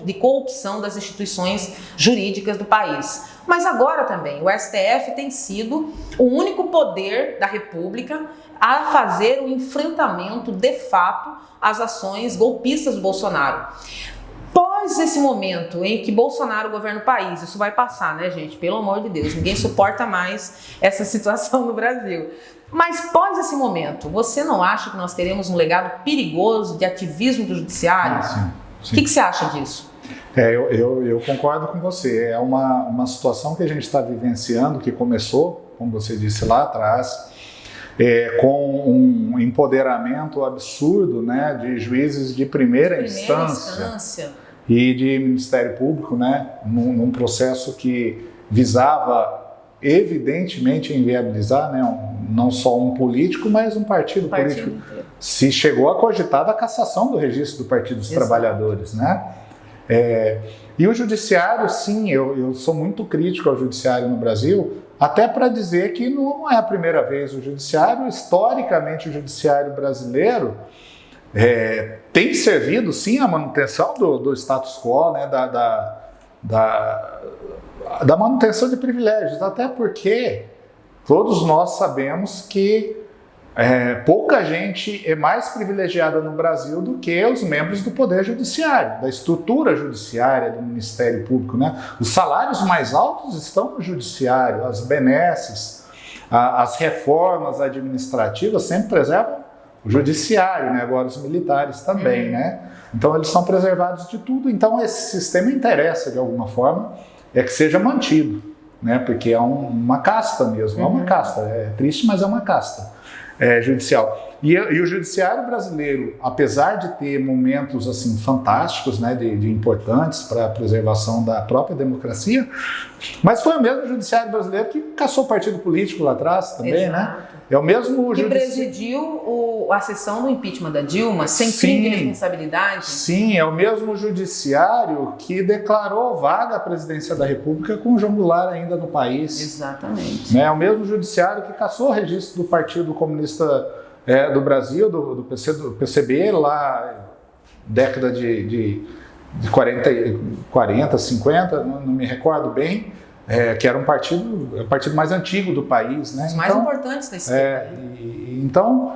de corrupção das instituições jurídicas do país. Mas agora também, o STF tem sido o único poder da República a fazer o enfrentamento de fato às ações golpistas do Bolsonaro. Após esse momento em que Bolsonaro governa o país, isso vai passar, né, gente? Pelo amor de Deus, ninguém suporta mais essa situação no Brasil. Mas após esse momento, você não acha que nós teremos um legado perigoso de ativismo do judiciário? Sim. O que você acha disso? Eu concordo com você. É uma situação que a gente está vivenciando, que começou, como você disse lá atrás, com um empoderamento absurdo, né, de juízes de primeira instância e de Ministério Público, né, num processo que visava evidentemente inviabilizar, né, não só um político, mas um partido político. Inteiro. Se chegou a cogitar da cassação do registro do Partido dos Trabalhadores, né? E o judiciário, sim, eu sou muito crítico ao judiciário no Brasil, até para dizer que não é a primeira vez. O judiciário, historicamente, o judiciário brasileiro tem servido, sim, à manutenção do status quo, né, da manutenção de privilégios, até porque todos nós sabemos que pouca gente é mais privilegiada no Brasil do que os membros do Poder Judiciário, da estrutura judiciária, do Ministério Público, né? Os salários mais altos estão no Judiciário, as benesses, as reformas administrativas sempre preservam o Judiciário, né? Agora os militares também, né? Então eles são preservados de tudo, então esse sistema interessa de alguma forma que seja mantido, né? Porque é uma casta mesmo, é uma casta, é triste, mas é uma casta. Judicial. E o judiciário brasileiro, apesar de ter momentos assim fantásticos, né, de importantes para a preservação da própria democracia, mas foi o mesmo judiciário brasileiro que caçou partido político lá atrás também, né? É o mesmo que presidiu a sessão do impeachment da Dilma sem crime de responsabilidade. Sim, é o mesmo judiciário que declarou vaga a presidência da República com o João Goulart ainda no país. Exatamente. É o mesmo judiciário que caçou o registro do Partido Comunista do Brasil, do PCB, lá década de 40, 50, não me recordo bem, que era o partido mais antigo do país, né? Os mais importantes da história. Então,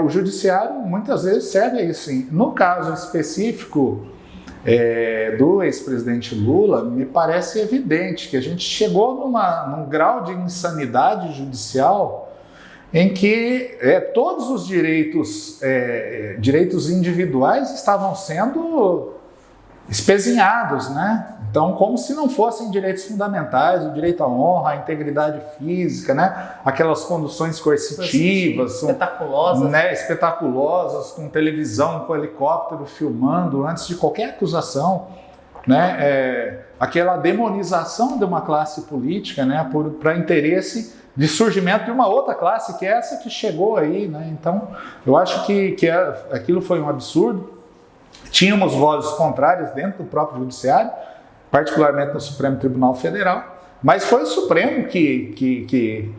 o judiciário muitas vezes serve a isso, sim. No caso específico do ex-presidente Lula, me parece evidente que a gente chegou num grau de insanidade judicial em que todos os direitos individuais estavam sendo espezinhados, né? Então, como se não fossem direitos fundamentais, o direito à honra, à integridade física, né? Aquelas conduções coercitivas, espetaculosas, né? Espetaculosas, com televisão, com helicóptero filmando antes de qualquer acusação, né? Aquela demonização de uma classe política, né? Para interesse de surgimento de uma outra classe, que é essa que chegou aí, né? Então, eu acho que aquilo foi um absurdo. Tínhamos vozes contrárias dentro do próprio judiciário, particularmente no Supremo Tribunal Federal, mas foi o Supremo que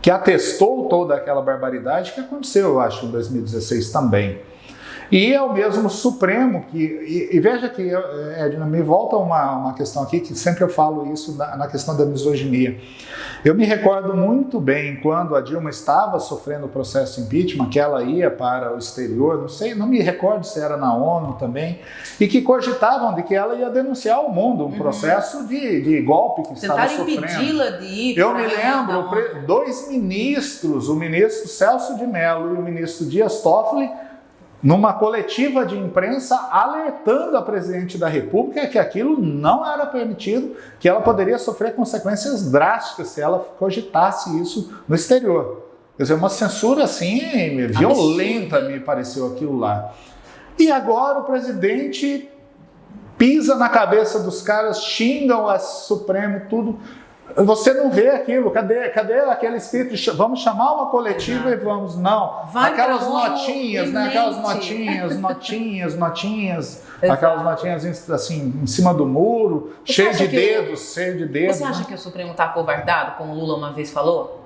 atestou toda aquela barbaridade que aconteceu, eu acho, em 2016 também. E é o mesmo Supremo e veja que, Edna, me volta uma questão aqui, que sempre eu falo isso na questão da misoginia. Eu me recordo muito bem quando a Dilma estava sofrendo o processo de impeachment, que ela ia para o exterior, não me recordo se era na ONU também, e que cogitavam de que ela ia denunciar ao mundo um processo de golpe que estava sofrendo. Tentaram impedi-la de ir. Eu me lembro, dois ministros, o ministro Celso de Mello e o ministro Dias Toffoli, numa coletiva de imprensa, alertando a presidente da República que aquilo não era permitido, que ela poderia sofrer consequências drásticas se ela cogitasse isso no exterior. Quer dizer, uma censura assim, violenta, me pareceu aquilo lá. E agora o presidente pisa na cabeça dos caras, xingam o Supremo, tudo. Você não vê aquilo, cadê aquele espírito de vamos chamar uma coletiva e vamos, não. Aquelas notinhas, né? Aquelas notinhas, aquelas notinhas assim, em cima do muro, cheio de dedos. Você acha que o Supremo está acovardado, como o Lula uma vez falou?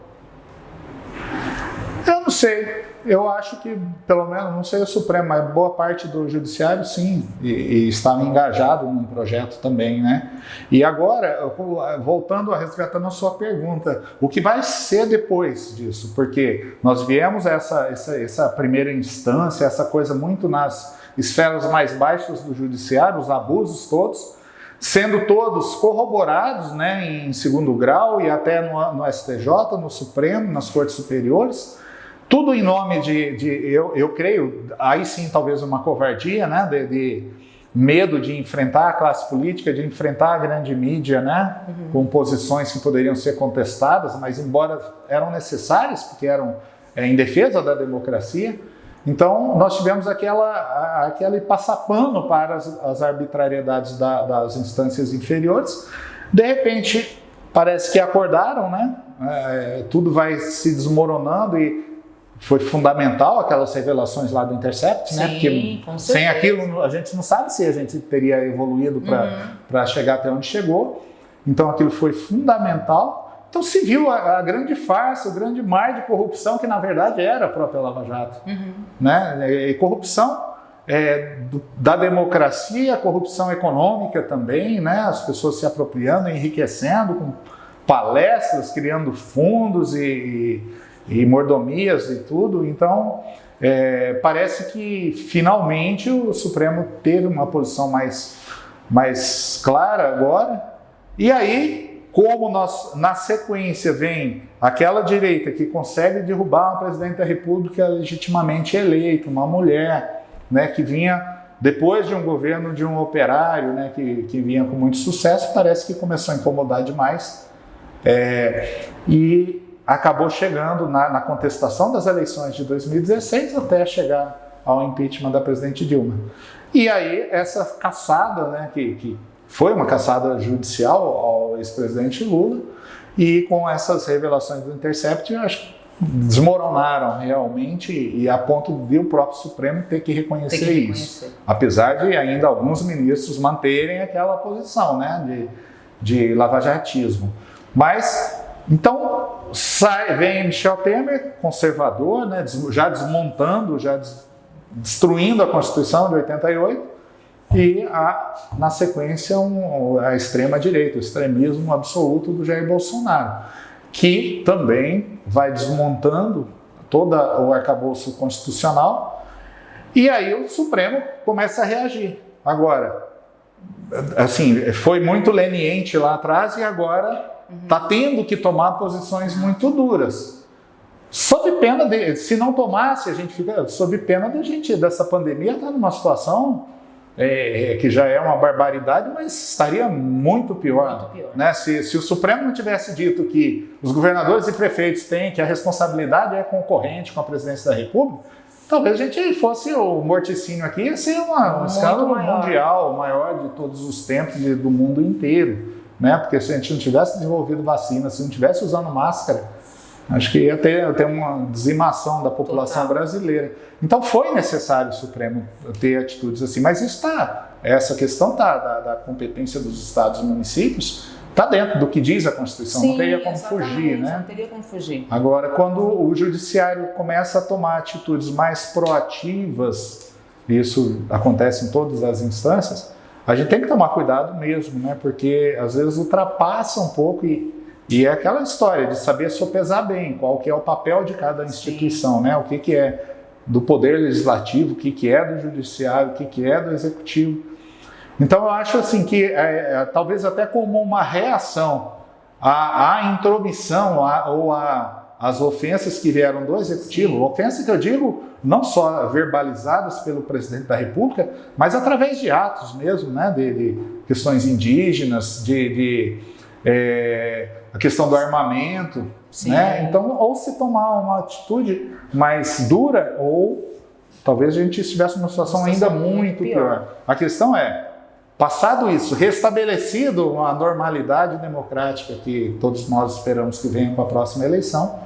Eu não sei. Eu acho que, pelo menos, não sei o Supremo, mas boa parte do Judiciário, sim, e estava engajado num projeto também, né? E agora, voltando a resgatando a sua pergunta, o que vai ser depois disso? Porque nós viemos essa primeira instância, essa coisa muito nas esferas mais baixas do Judiciário, os abusos todos, sendo todos corroborados, né, em segundo grau e até no STJ, no Supremo, nas Cortes Superiores. Tudo em nome eu creio, aí sim talvez uma covardia, né, de medo de enfrentar a classe política, de enfrentar a grande mídia, né, com posições que poderiam ser contestadas, mas embora eram necessárias, porque eram em defesa da democracia. Então nós tivemos aquele passapano para as arbitrariedades das instâncias inferiores. De repente parece que acordaram, né, tudo vai se desmoronando e foi fundamental aquelas revelações lá do Intercept, né? Porque sem aquilo a gente não sabe se a gente teria evoluído para chegar até onde chegou. Então aquilo foi fundamental. Então se viu a grande farsa, o grande mar de corrupção que na verdade era a própria Lava Jato, né? E corrupção da democracia, corrupção econômica também, né? As pessoas se apropriando, enriquecendo com palestras, criando fundos e mordomias e tudo. Então, parece que finalmente o Supremo teve uma posição mais clara agora. E aí, como na sequência vem aquela direita que consegue derrubar um presidente da República legitimamente eleito, uma mulher, né, que vinha depois de um governo de um operário, né, que vinha com muito sucesso, parece que começou a incomodar demais. E acabou chegando na contestação das eleições de 2016 até chegar ao impeachment da presidente Dilma. E aí essa caçada, né, que foi uma caçada judicial ao ex-presidente Lula, e com essas revelações do Intercept, eu acho que desmoronaram realmente, e a ponto de o próprio Supremo ter que reconhecer isso. Apesar de ainda alguns ministros manterem aquela posição, né, de lavajatismo. Mas, então, vem Michel Temer, conservador, né, já desmontando, destruindo a Constituição de 88, e na sequência a extrema-direita, o extremismo absoluto do Jair Bolsonaro, que também vai desmontando todo o arcabouço constitucional, e aí o Supremo começa a reagir. Agora, assim, foi muito leniente lá atrás e agora está tendo que tomar posições muito duras. Sob pena se não tomasse, a gente fica sob pena dessa pandemia estar numa situação que já é uma barbaridade, mas estaria muito pior. Né? Se o Supremo não tivesse dito que os governadores e prefeitos têm, que a responsabilidade é concorrente com a presidência da República, talvez a gente fosse, o morticínio aqui ia ser um escândalo mundial, o maior de todos os tempos do mundo inteiro. Né? Porque se a gente não tivesse desenvolvido vacina, se não tivesse usando máscara, acho que ia ter uma dizimação da população brasileira. Então foi necessário o Supremo ter atitudes assim, mas essa questão da competência dos estados e municípios está dentro do que diz a Constituição. Sim, não teria como fugir, né? Não teria como fugir. Agora, quando o Judiciário começa a tomar atitudes mais proativas, isso acontece em todas as instâncias, a gente tem que tomar cuidado mesmo, né? Porque às vezes ultrapassa um pouco e é aquela história de saber sopesar bem qual que é o papel de cada instituição, né? O que é do Poder Legislativo, o que é do Judiciário, o que é do Executivo. Então eu acho assim que talvez até como uma reação à intromissão ou às ofensas que vieram do Executivo, ofensas que eu digo não só verbalizadas pelo presidente da República, mas através de atos mesmo, né? de questões indígenas, a questão do armamento, né? Então, ou se tomar uma atitude mais dura, ou talvez a gente estivesse numa situação ainda muito pior. A questão é, Passado isso, restabelecido uma normalidade democrática que todos nós esperamos que venha com a próxima eleição,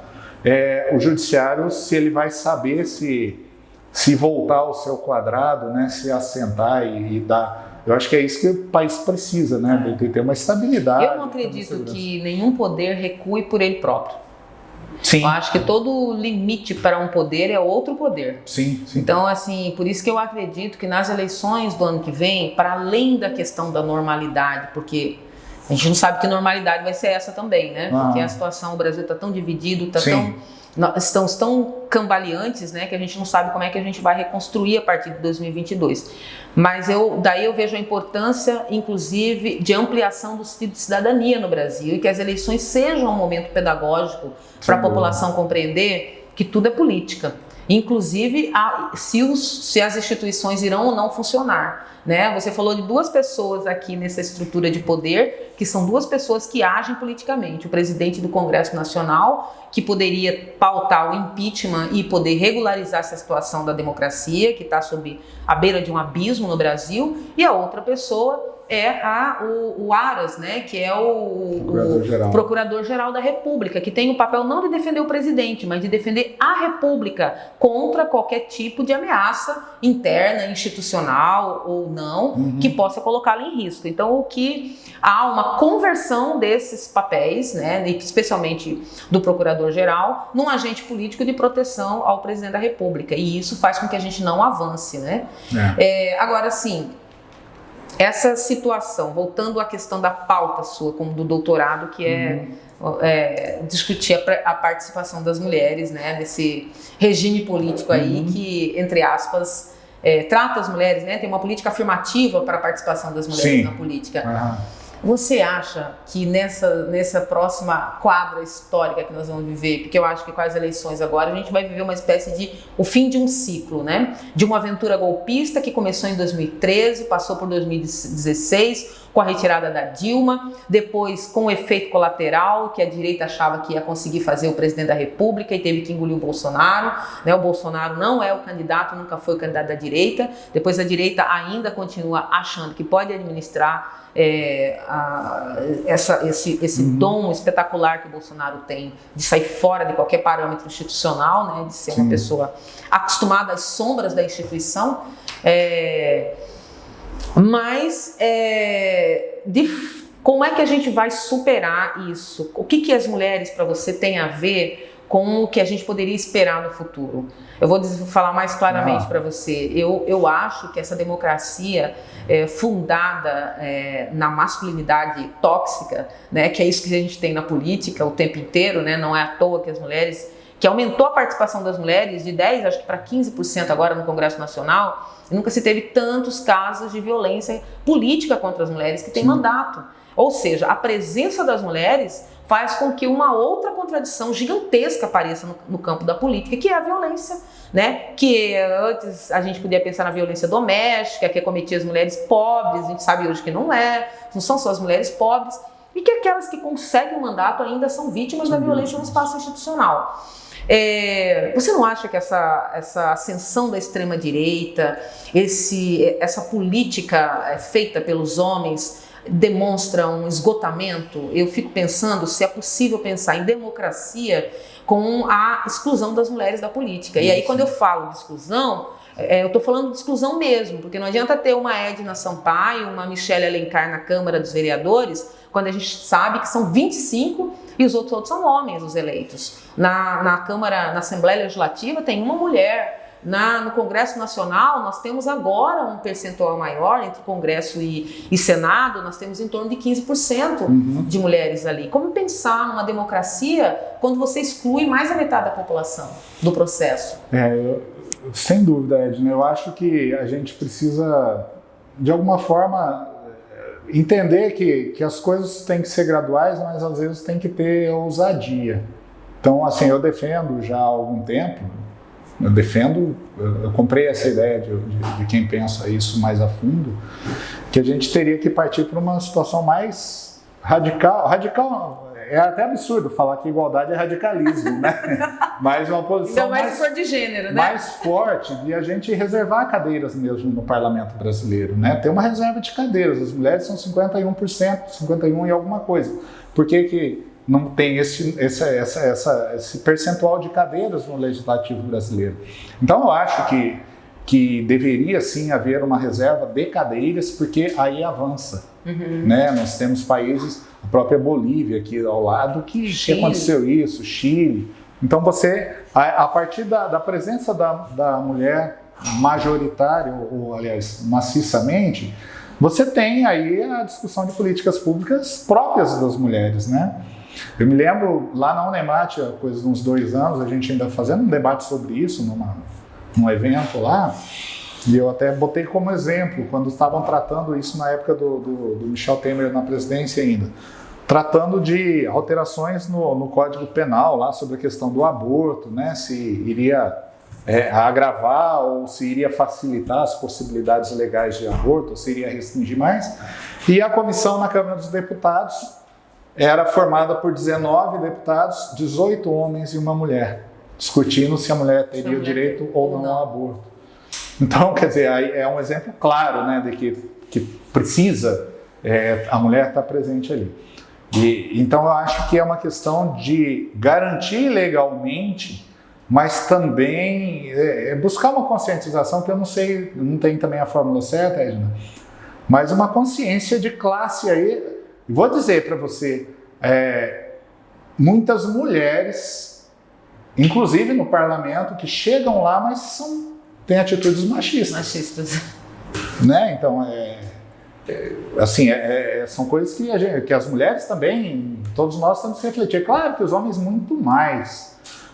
o judiciário, se ele vai saber se voltar ao seu quadrado, né, se assentar e dar... Eu acho que é isso que o país precisa, né, de ter uma estabilidade. Eu não acredito que nenhum poder recue por ele próprio. Sim. Eu acho que todo limite para um poder é outro poder. Sim. Então, assim, por isso que eu acredito que nas eleições do ano que vem, para além da questão da normalidade, porque a gente não sabe que normalidade vai ser essa também, né? Porque a situação, o Brasil está tão dividido, estamos tão cambaleantes, né, que a gente não sabe como é que a gente vai reconstruir a partir de 2022. Mas daí eu vejo a importância, inclusive, de ampliação do sentido de cidadania no Brasil e que as eleições sejam um momento pedagógico para a população compreender que tudo é política. Inclusive, se as instituições irão ou não funcionar. Né? Você falou de duas pessoas aqui nessa estrutura de poder, que são duas pessoas que agem politicamente. O presidente do Congresso Nacional, que poderia pautar o impeachment e poder regularizar essa situação da democracia, que está sob a beira de um abismo no Brasil, e a outra pessoa é o Aras, né, que é o Procurador-Geral da República, que tem o papel não de defender o presidente, mas de defender a República contra qualquer tipo de ameaça interna, institucional ou não, que possa colocá-la em risco. Então, há uma conversão desses papéis, né, especialmente do Procurador-Geral, num agente político de proteção ao presidente da República. E isso faz com que a gente não avance, né? Agora, sim, essa situação, voltando à questão da pauta sua, como do doutorado, que é discutir a participação das mulheres, né, nesse regime político aí que, entre aspas, trata as mulheres, né, tem uma política afirmativa para a participação das mulheres na política. Você acha que nessa próxima quadra histórica que nós vamos viver, porque eu acho que com as eleições agora a gente vai viver uma espécie de o fim de um ciclo, né? De uma aventura golpista que começou em 2013, passou por 2016 com a retirada da Dilma, depois com o efeito colateral que a direita achava que ia conseguir fazer o presidente da República e teve que engolir o Bolsonaro, né? O Bolsonaro não é o candidato, nunca foi o candidato da direita, depois a direita ainda continua achando que pode administrar esse dom espetacular que o Bolsonaro tem de sair fora de qualquer parâmetro institucional, né, de ser uma pessoa acostumada às sombras da instituição, mas como é que a gente vai superar isso? O que as mulheres, para você, têm a ver com o que a gente poderia esperar no futuro? Eu vou falar mais claramente para você. Eu acho que essa democracia fundada na masculinidade tóxica, né, que é isso que a gente tem na política o tempo inteiro, né, não é à toa que as mulheres, que aumentou a participação das mulheres de 10%, acho que para 15% agora no Congresso Nacional, e nunca se teve tantos casos de violência política contra as mulheres que têm mandato. Ou seja, a presença das mulheres faz com que uma outra contradição gigantesca apareça no campo da política, que é a violência, né? Que antes a gente podia pensar na violência doméstica, que cometia as mulheres pobres, a gente sabe hoje que não são só as mulheres pobres, e que aquelas que conseguem o mandato ainda são vítimas da violência no espaço institucional. Você não acha que essa ascensão da extrema-direita, essa política feita pelos homens, demonstra um esgotamento? Eu fico pensando se é possível pensar em democracia com a exclusão das mulheres da política. E aí, quando eu falo de exclusão, eu estou falando de exclusão mesmo, porque não adianta ter uma Edna Sampaio, uma Michele Alencar na Câmara dos Vereadores, quando a gente sabe que são 25 e os outros todos são homens os eleitos. Na Câmara, na Assembleia Legislativa tem uma mulher. No Congresso Nacional, nós temos agora um percentual maior entre Congresso e Senado, nós temos em torno de 15% de mulheres ali. Como pensar numa democracia quando você exclui mais da metade da população do processo? Sem dúvida, Edna, eu acho que a gente precisa, de alguma forma, entender que as coisas têm que ser graduais, mas às vezes tem que ter ousadia. Então, assim, eu defendo já há algum tempo, eu comprei essa ideia de quem pensa isso mais a fundo, que a gente teria que partir para uma situação mais radical é até absurdo falar que igualdade é radicalismo, né? Mas uma posição mais se for de gênero, né? Mais forte de a gente reservar cadeiras mesmo no parlamento brasileiro, né? Tem uma reserva de cadeiras, as mulheres são 51%, 51% e alguma coisa. Por que não tem esse percentual de cadeiras no legislativo brasileiro? Então eu acho que deveria sim haver uma reserva de cadeiras, porque aí avança. Né? Nós temos países, a própria Bolívia aqui ao lado, que aconteceu isso, Chile. Então você, a partir da presença da mulher majoritária, ou aliás, maciçamente, você tem aí a discussão de políticas públicas próprias das mulheres, né? Eu me lembro, lá na Unemate, há coisa de uns 2 anos, a gente ainda fazendo um debate sobre isso, num evento lá, e eu até botei como exemplo, quando estavam tratando isso na época do Michel Temer na presidência ainda, tratando de alterações no Código Penal, lá sobre a questão do aborto, né, se iria agravar ou se iria facilitar as possibilidades legais de aborto, ou se iria restringir mais. E a comissão na Câmara dos Deputados era formada por 19 deputados, 18 homens e uma mulher, discutindo se a mulher teria o direito ou não ao aborto. Então, quer dizer, aí é um exemplo claro, né, de que precisa a mulher estar presente ali. Então, eu acho que é uma questão de garantir legalmente, mas também buscar uma conscientização, que eu não sei, não tem também a fórmula certa, Edna, mas uma consciência de classe aí. Vou dizer para você, muitas mulheres, inclusive no parlamento, que chegam lá, mas têm atitudes machistas. Né? Então, assim, são coisas que as mulheres também, todos nós temos que refletir. Claro que os homens muito mais,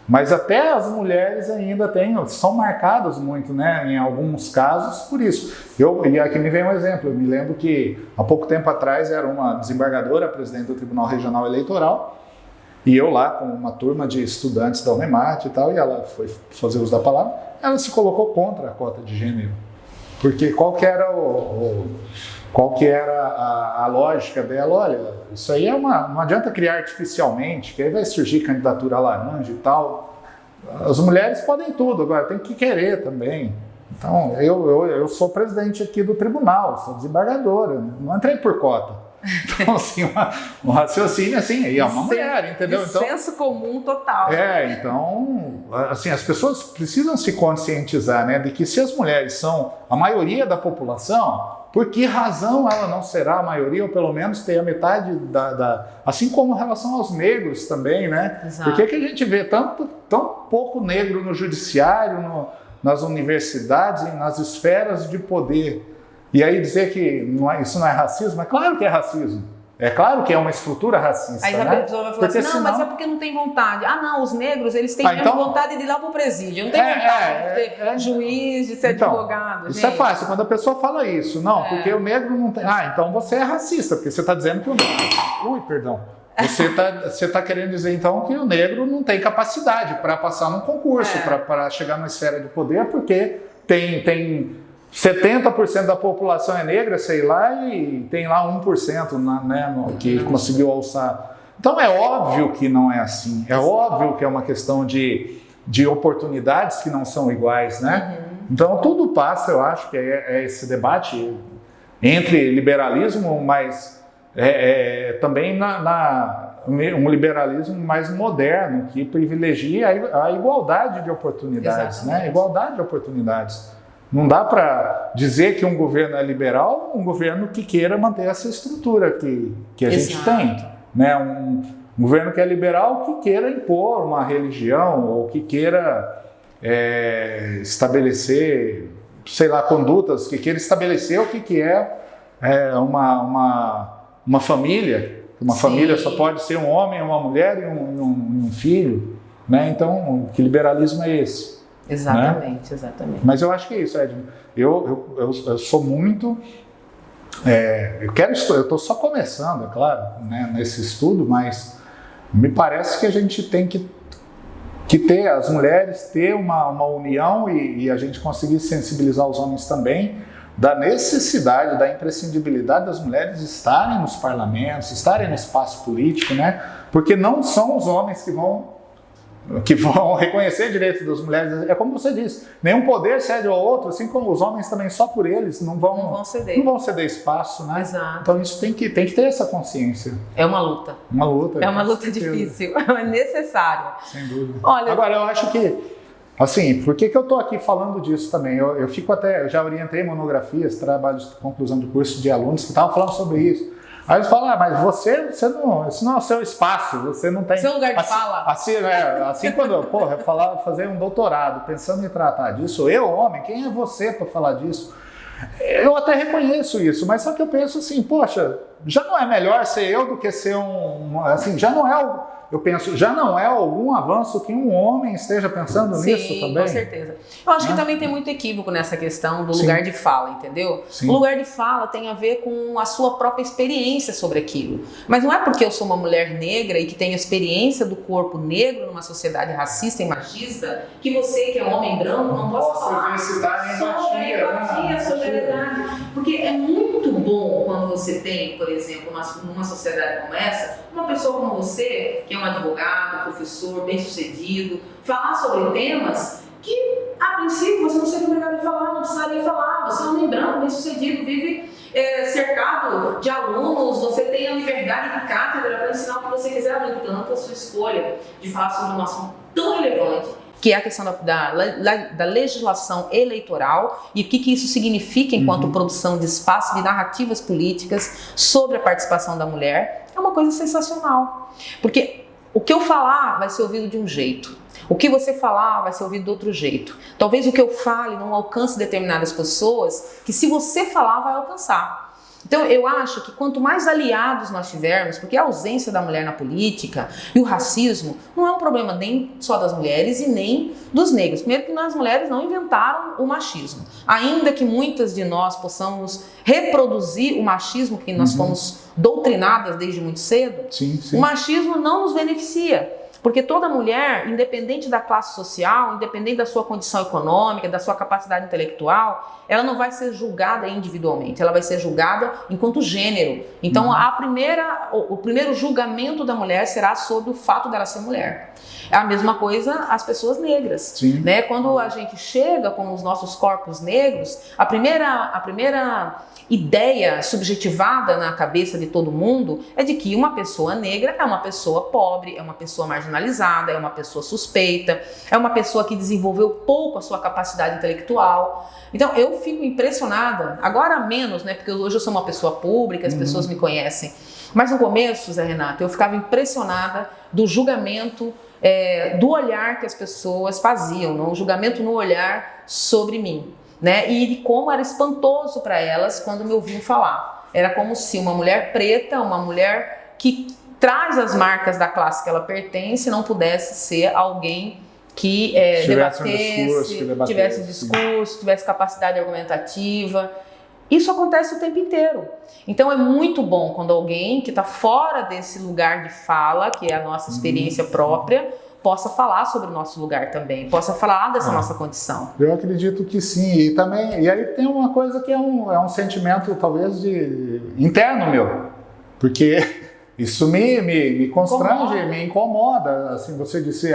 mas até as mulheres ainda são marcadas muito, né, em alguns casos, por isso. E aqui me vem um exemplo, eu me lembro que há pouco tempo atrás era uma desembargadora, presidente do Tribunal Regional Eleitoral, e eu lá com uma turma de estudantes da Unemate e tal, e ela foi fazer uso da palavra, ela se colocou contra a cota de gênero. Porque qual que era a lógica dela? Olha, isso aí não adianta criar artificialmente, que aí vai surgir candidatura laranja e tal. As mulheres podem tudo, agora tem que querer também. Então, eu sou presidente aqui do tribunal, sou desembargadora, não entrei por cota. Então, assim, um raciocínio assim, aí é uma mulher, entendeu? Então, senso comum total. Então, assim, as pessoas precisam se conscientizar, né, de que se as mulheres são a maioria da população, por que razão ela não será a maioria, ou pelo menos ter a metade assim como em relação aos negros também, né? Exato. Por que a gente vê tão pouco negro no judiciário, nas universidades e nas esferas de poder? E aí dizer que isso não é racismo? É claro que é racismo. É claro que é uma estrutura racista. Aí a pessoa vai falar assim, não, mas é porque não tem vontade. Ah, não, os negros, eles têm vontade de ir lá pro presídio. Não tem vontade de ser juiz, de ser advogado. Isso é fácil, quando a pessoa fala isso. Não, porque o negro não tem... Ah, então você é racista, porque você está dizendo que o negro... Ui, perdão. Você tá querendo dizer, então, que o negro não tem capacidade para passar num concurso, para chegar numa esfera de poder, porque tem 70% da população é negra, sei lá, e tem lá 1% que conseguiu alçar. Então é óbvio que não é assim. É óbvio que é uma questão de oportunidades que não são iguais, né? Então tudo passa, eu acho que é esse debate entre liberalismo, mas também um liberalismo mais moderno, que privilegia a igualdade de oportunidades, né? Igualdade de oportunidades. Não dá para dizer que um governo é liberal, um governo que queira manter essa estrutura que a gente tem, né? Um governo que é liberal que queira impor uma religião ou que queira estabelecer, sei lá, condutas, que queira estabelecer o que é uma família. Uma família só pode ser um homem, uma mulher e um filho, né? Então, que liberalismo é esse? Exatamente, né? Exatamente. Mas eu acho que é isso, Edna. Eu sou muito... eu estou só começando, é claro, né, nesse estudo, mas me parece que a gente tem que ter, as mulheres ter uma união e a gente conseguir sensibilizar os homens também, da necessidade, da imprescindibilidade das mulheres estarem nos parlamentos, estarem no espaço político, né? Porque não são os homens que vão reconhecer direitos das mulheres. É como você disse, nenhum poder cede ao outro, assim como os homens também, só por eles não vão ceder espaço, né? Exato. Então isso tem que ter essa consciência. É uma luta. Uma luta. É uma luta difícil, é necessária. Sem dúvida. Olha, agora, eu acho que, assim, por que eu estou aqui falando disso também? Eu já orientei monografias, trabalhos de conclusão de curso de alunos que estavam falando sobre isso. Aí eles falam, mas esse não é o seu espaço, você não tem... Seu lugar de fala. Assim quando eu fazer um doutorado pensando em tratar disso, eu, homem, quem é você para falar disso? Eu até reconheço isso, mas só que eu penso assim, poxa, já não é melhor ser eu do que ser já não é algum avanço que um homem esteja pensando nisso também? Com certeza. Eu acho que também tem muito equívoco nessa questão do Sim. lugar de fala, entendeu? Sim. O lugar de fala tem a ver com a sua própria experiência sobre aquilo. Mas não é porque eu sou uma mulher negra e que tenho experiência do corpo negro numa sociedade racista e machista que você, que é um homem branco, não possa falar sobre empatia, solidariedade. Porque é muito bom quando você tem, por exemplo, numa sociedade como essa, uma pessoa como você, que é um advogado, professor, bem-sucedido, falar sobre temas que, a princípio, você não seria obrigado a falar, não precisaria falar. Você é um homem branco, bem-sucedido, vive cercado de alunos, você tem a liberdade de cátedra para ensinar o que você quiser. No entanto, a sua escolha de falar sobre um assunto tão relevante, que é a questão da legislação eleitoral e o que isso significa enquanto produção de espaço, de narrativas políticas sobre a participação da mulher, é uma coisa sensacional. Porque o que eu falar vai ser ouvido de um jeito, o que você falar vai ser ouvido de outro jeito. Talvez o que eu fale não alcance determinadas pessoas que, se você falar, vai alcançar. Então eu acho que quanto mais aliados nós tivermos, porque a ausência da mulher na política e o racismo não é um problema nem só das mulheres e nem dos negros. Primeiro que as mulheres não inventaram o machismo. Ainda que muitas de nós possamos reproduzir o machismo que nós fomos doutrinadas desde muito cedo, sim. O machismo não nos beneficia. Porque toda mulher, independente da classe social, independente da sua condição econômica, da sua capacidade intelectual, ela não vai ser julgada individualmente, ela vai ser julgada enquanto gênero. Então, o primeiro julgamento da mulher será sobre o fato dela ser mulher. É a mesma coisa as pessoas negras. Né? Quando a gente chega com os nossos corpos negros, a primeira ideia subjetivada na cabeça de todo mundo é de que uma pessoa negra é uma pessoa pobre, é uma pessoa marginalizada, é uma pessoa suspeita, é uma pessoa que desenvolveu pouco a sua capacidade intelectual. Então eu fico impressionada, agora menos, né, porque hoje eu sou uma pessoa pública, as pessoas me conhecem, mas no começo, Zé Renato, eu ficava impressionada do julgamento, do olhar que as pessoas faziam, o julgamento no olhar sobre mim. Né? E de como era espantoso para elas quando me ouviam falar. Era como se uma mulher preta, uma mulher que traz as marcas da classe que ela pertence, não pudesse ser alguém que tivesse discurso, tivesse capacidade argumentativa. Isso acontece o tempo inteiro. Então é muito bom quando alguém que está fora desse lugar de fala, que é a nossa experiência própria, possa falar sobre o nosso lugar também, possa falar dessa nossa condição. Eu acredito que sim, e aí tem uma coisa que é um sentimento talvez interno meu, porque isso me constrange, me incomoda, assim, você disse,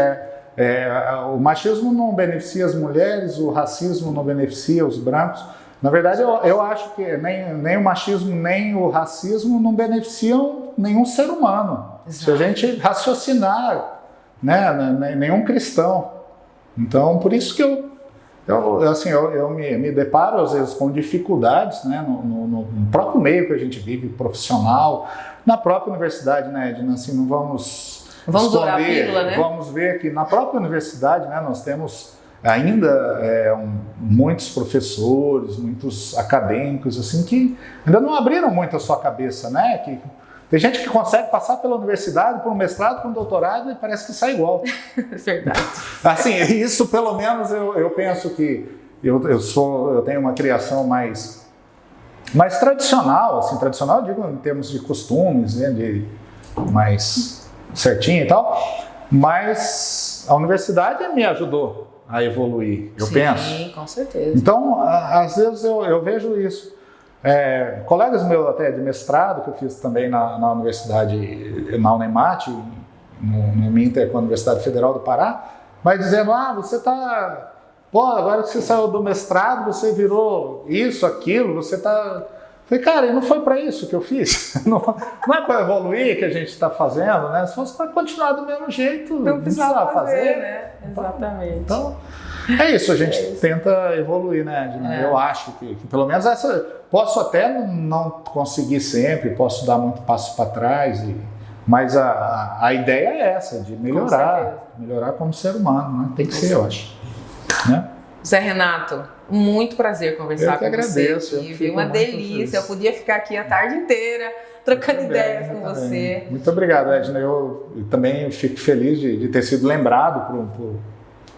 o machismo não beneficia as mulheres, o racismo não beneficia os brancos. Na verdade, eu acho que nem o machismo nem o racismo não beneficiam nenhum ser humano. Exato. Se a gente raciocinar, né, nenhum cristão. Então, por isso que eu me deparo às vezes com dificuldades, né, no próprio meio que a gente vive, profissional, na própria universidade, né, Edna, assim, não vamos dourar a pílula, né? Vamos ver que na própria universidade, né, nós temos ainda muitos professores, muitos acadêmicos, assim, que ainda não abriram muito a sua cabeça, né, tem gente que consegue passar pela universidade, por um mestrado, por um doutorado e parece que sai igual. Verdade. Assim, isso pelo menos eu penso que eu tenho uma criação mais tradicional, assim, tradicional eu digo em termos de costumes, né, de mais certinho e tal, mas a universidade me ajudou a evoluir, eu Sim, penso. Sim, com certeza. Então, às vezes eu vejo isso. Colegas meus até de mestrado, que eu fiz também na universidade, na Unemat, no Minter, com a Universidade Federal do Pará, vai dizendo, você está... Pô, agora que você saiu do mestrado, você virou isso, aquilo, você está... Falei, cara, e não foi para isso que eu fiz. Não é para evoluir que a gente está fazendo, né? Se fosse para continuar do mesmo jeito, não precisava fazer, né? Exatamente. Então, é isso, a gente tenta evoluir, né, Edna? Eu acho que pelo menos posso até não conseguir sempre, posso dar muito passo para trás, mas a ideia é essa, de melhorar como ser humano, né? Tem que ser, eu acho. Né? Zé Renato, muito prazer conversar com agradeço, você. Foi uma delícia. Eu podia ficar aqui a tarde inteira trocando ideias com você. Muito obrigado, Edna. Eu também fico feliz de ter sido lembrado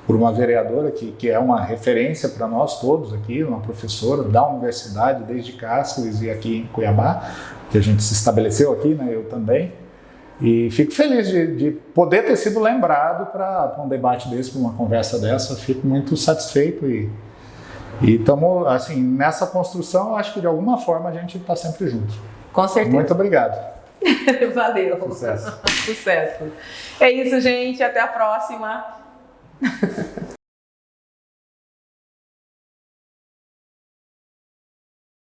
por uma vereadora que é uma referência para nós todos aqui, uma professora da universidade, desde Cáceres e aqui em Cuiabá, que a gente se estabeleceu aqui, né? Eu também. E fico feliz de poder ter sido lembrado para um debate desse, para uma conversa dessa. Fico muito satisfeito e estamos, assim, nessa construção, acho que de alguma forma a gente está sempre junto. Com certeza. Muito obrigado. Valeu. Sucesso. Sucesso. É isso, gente. Até a próxima.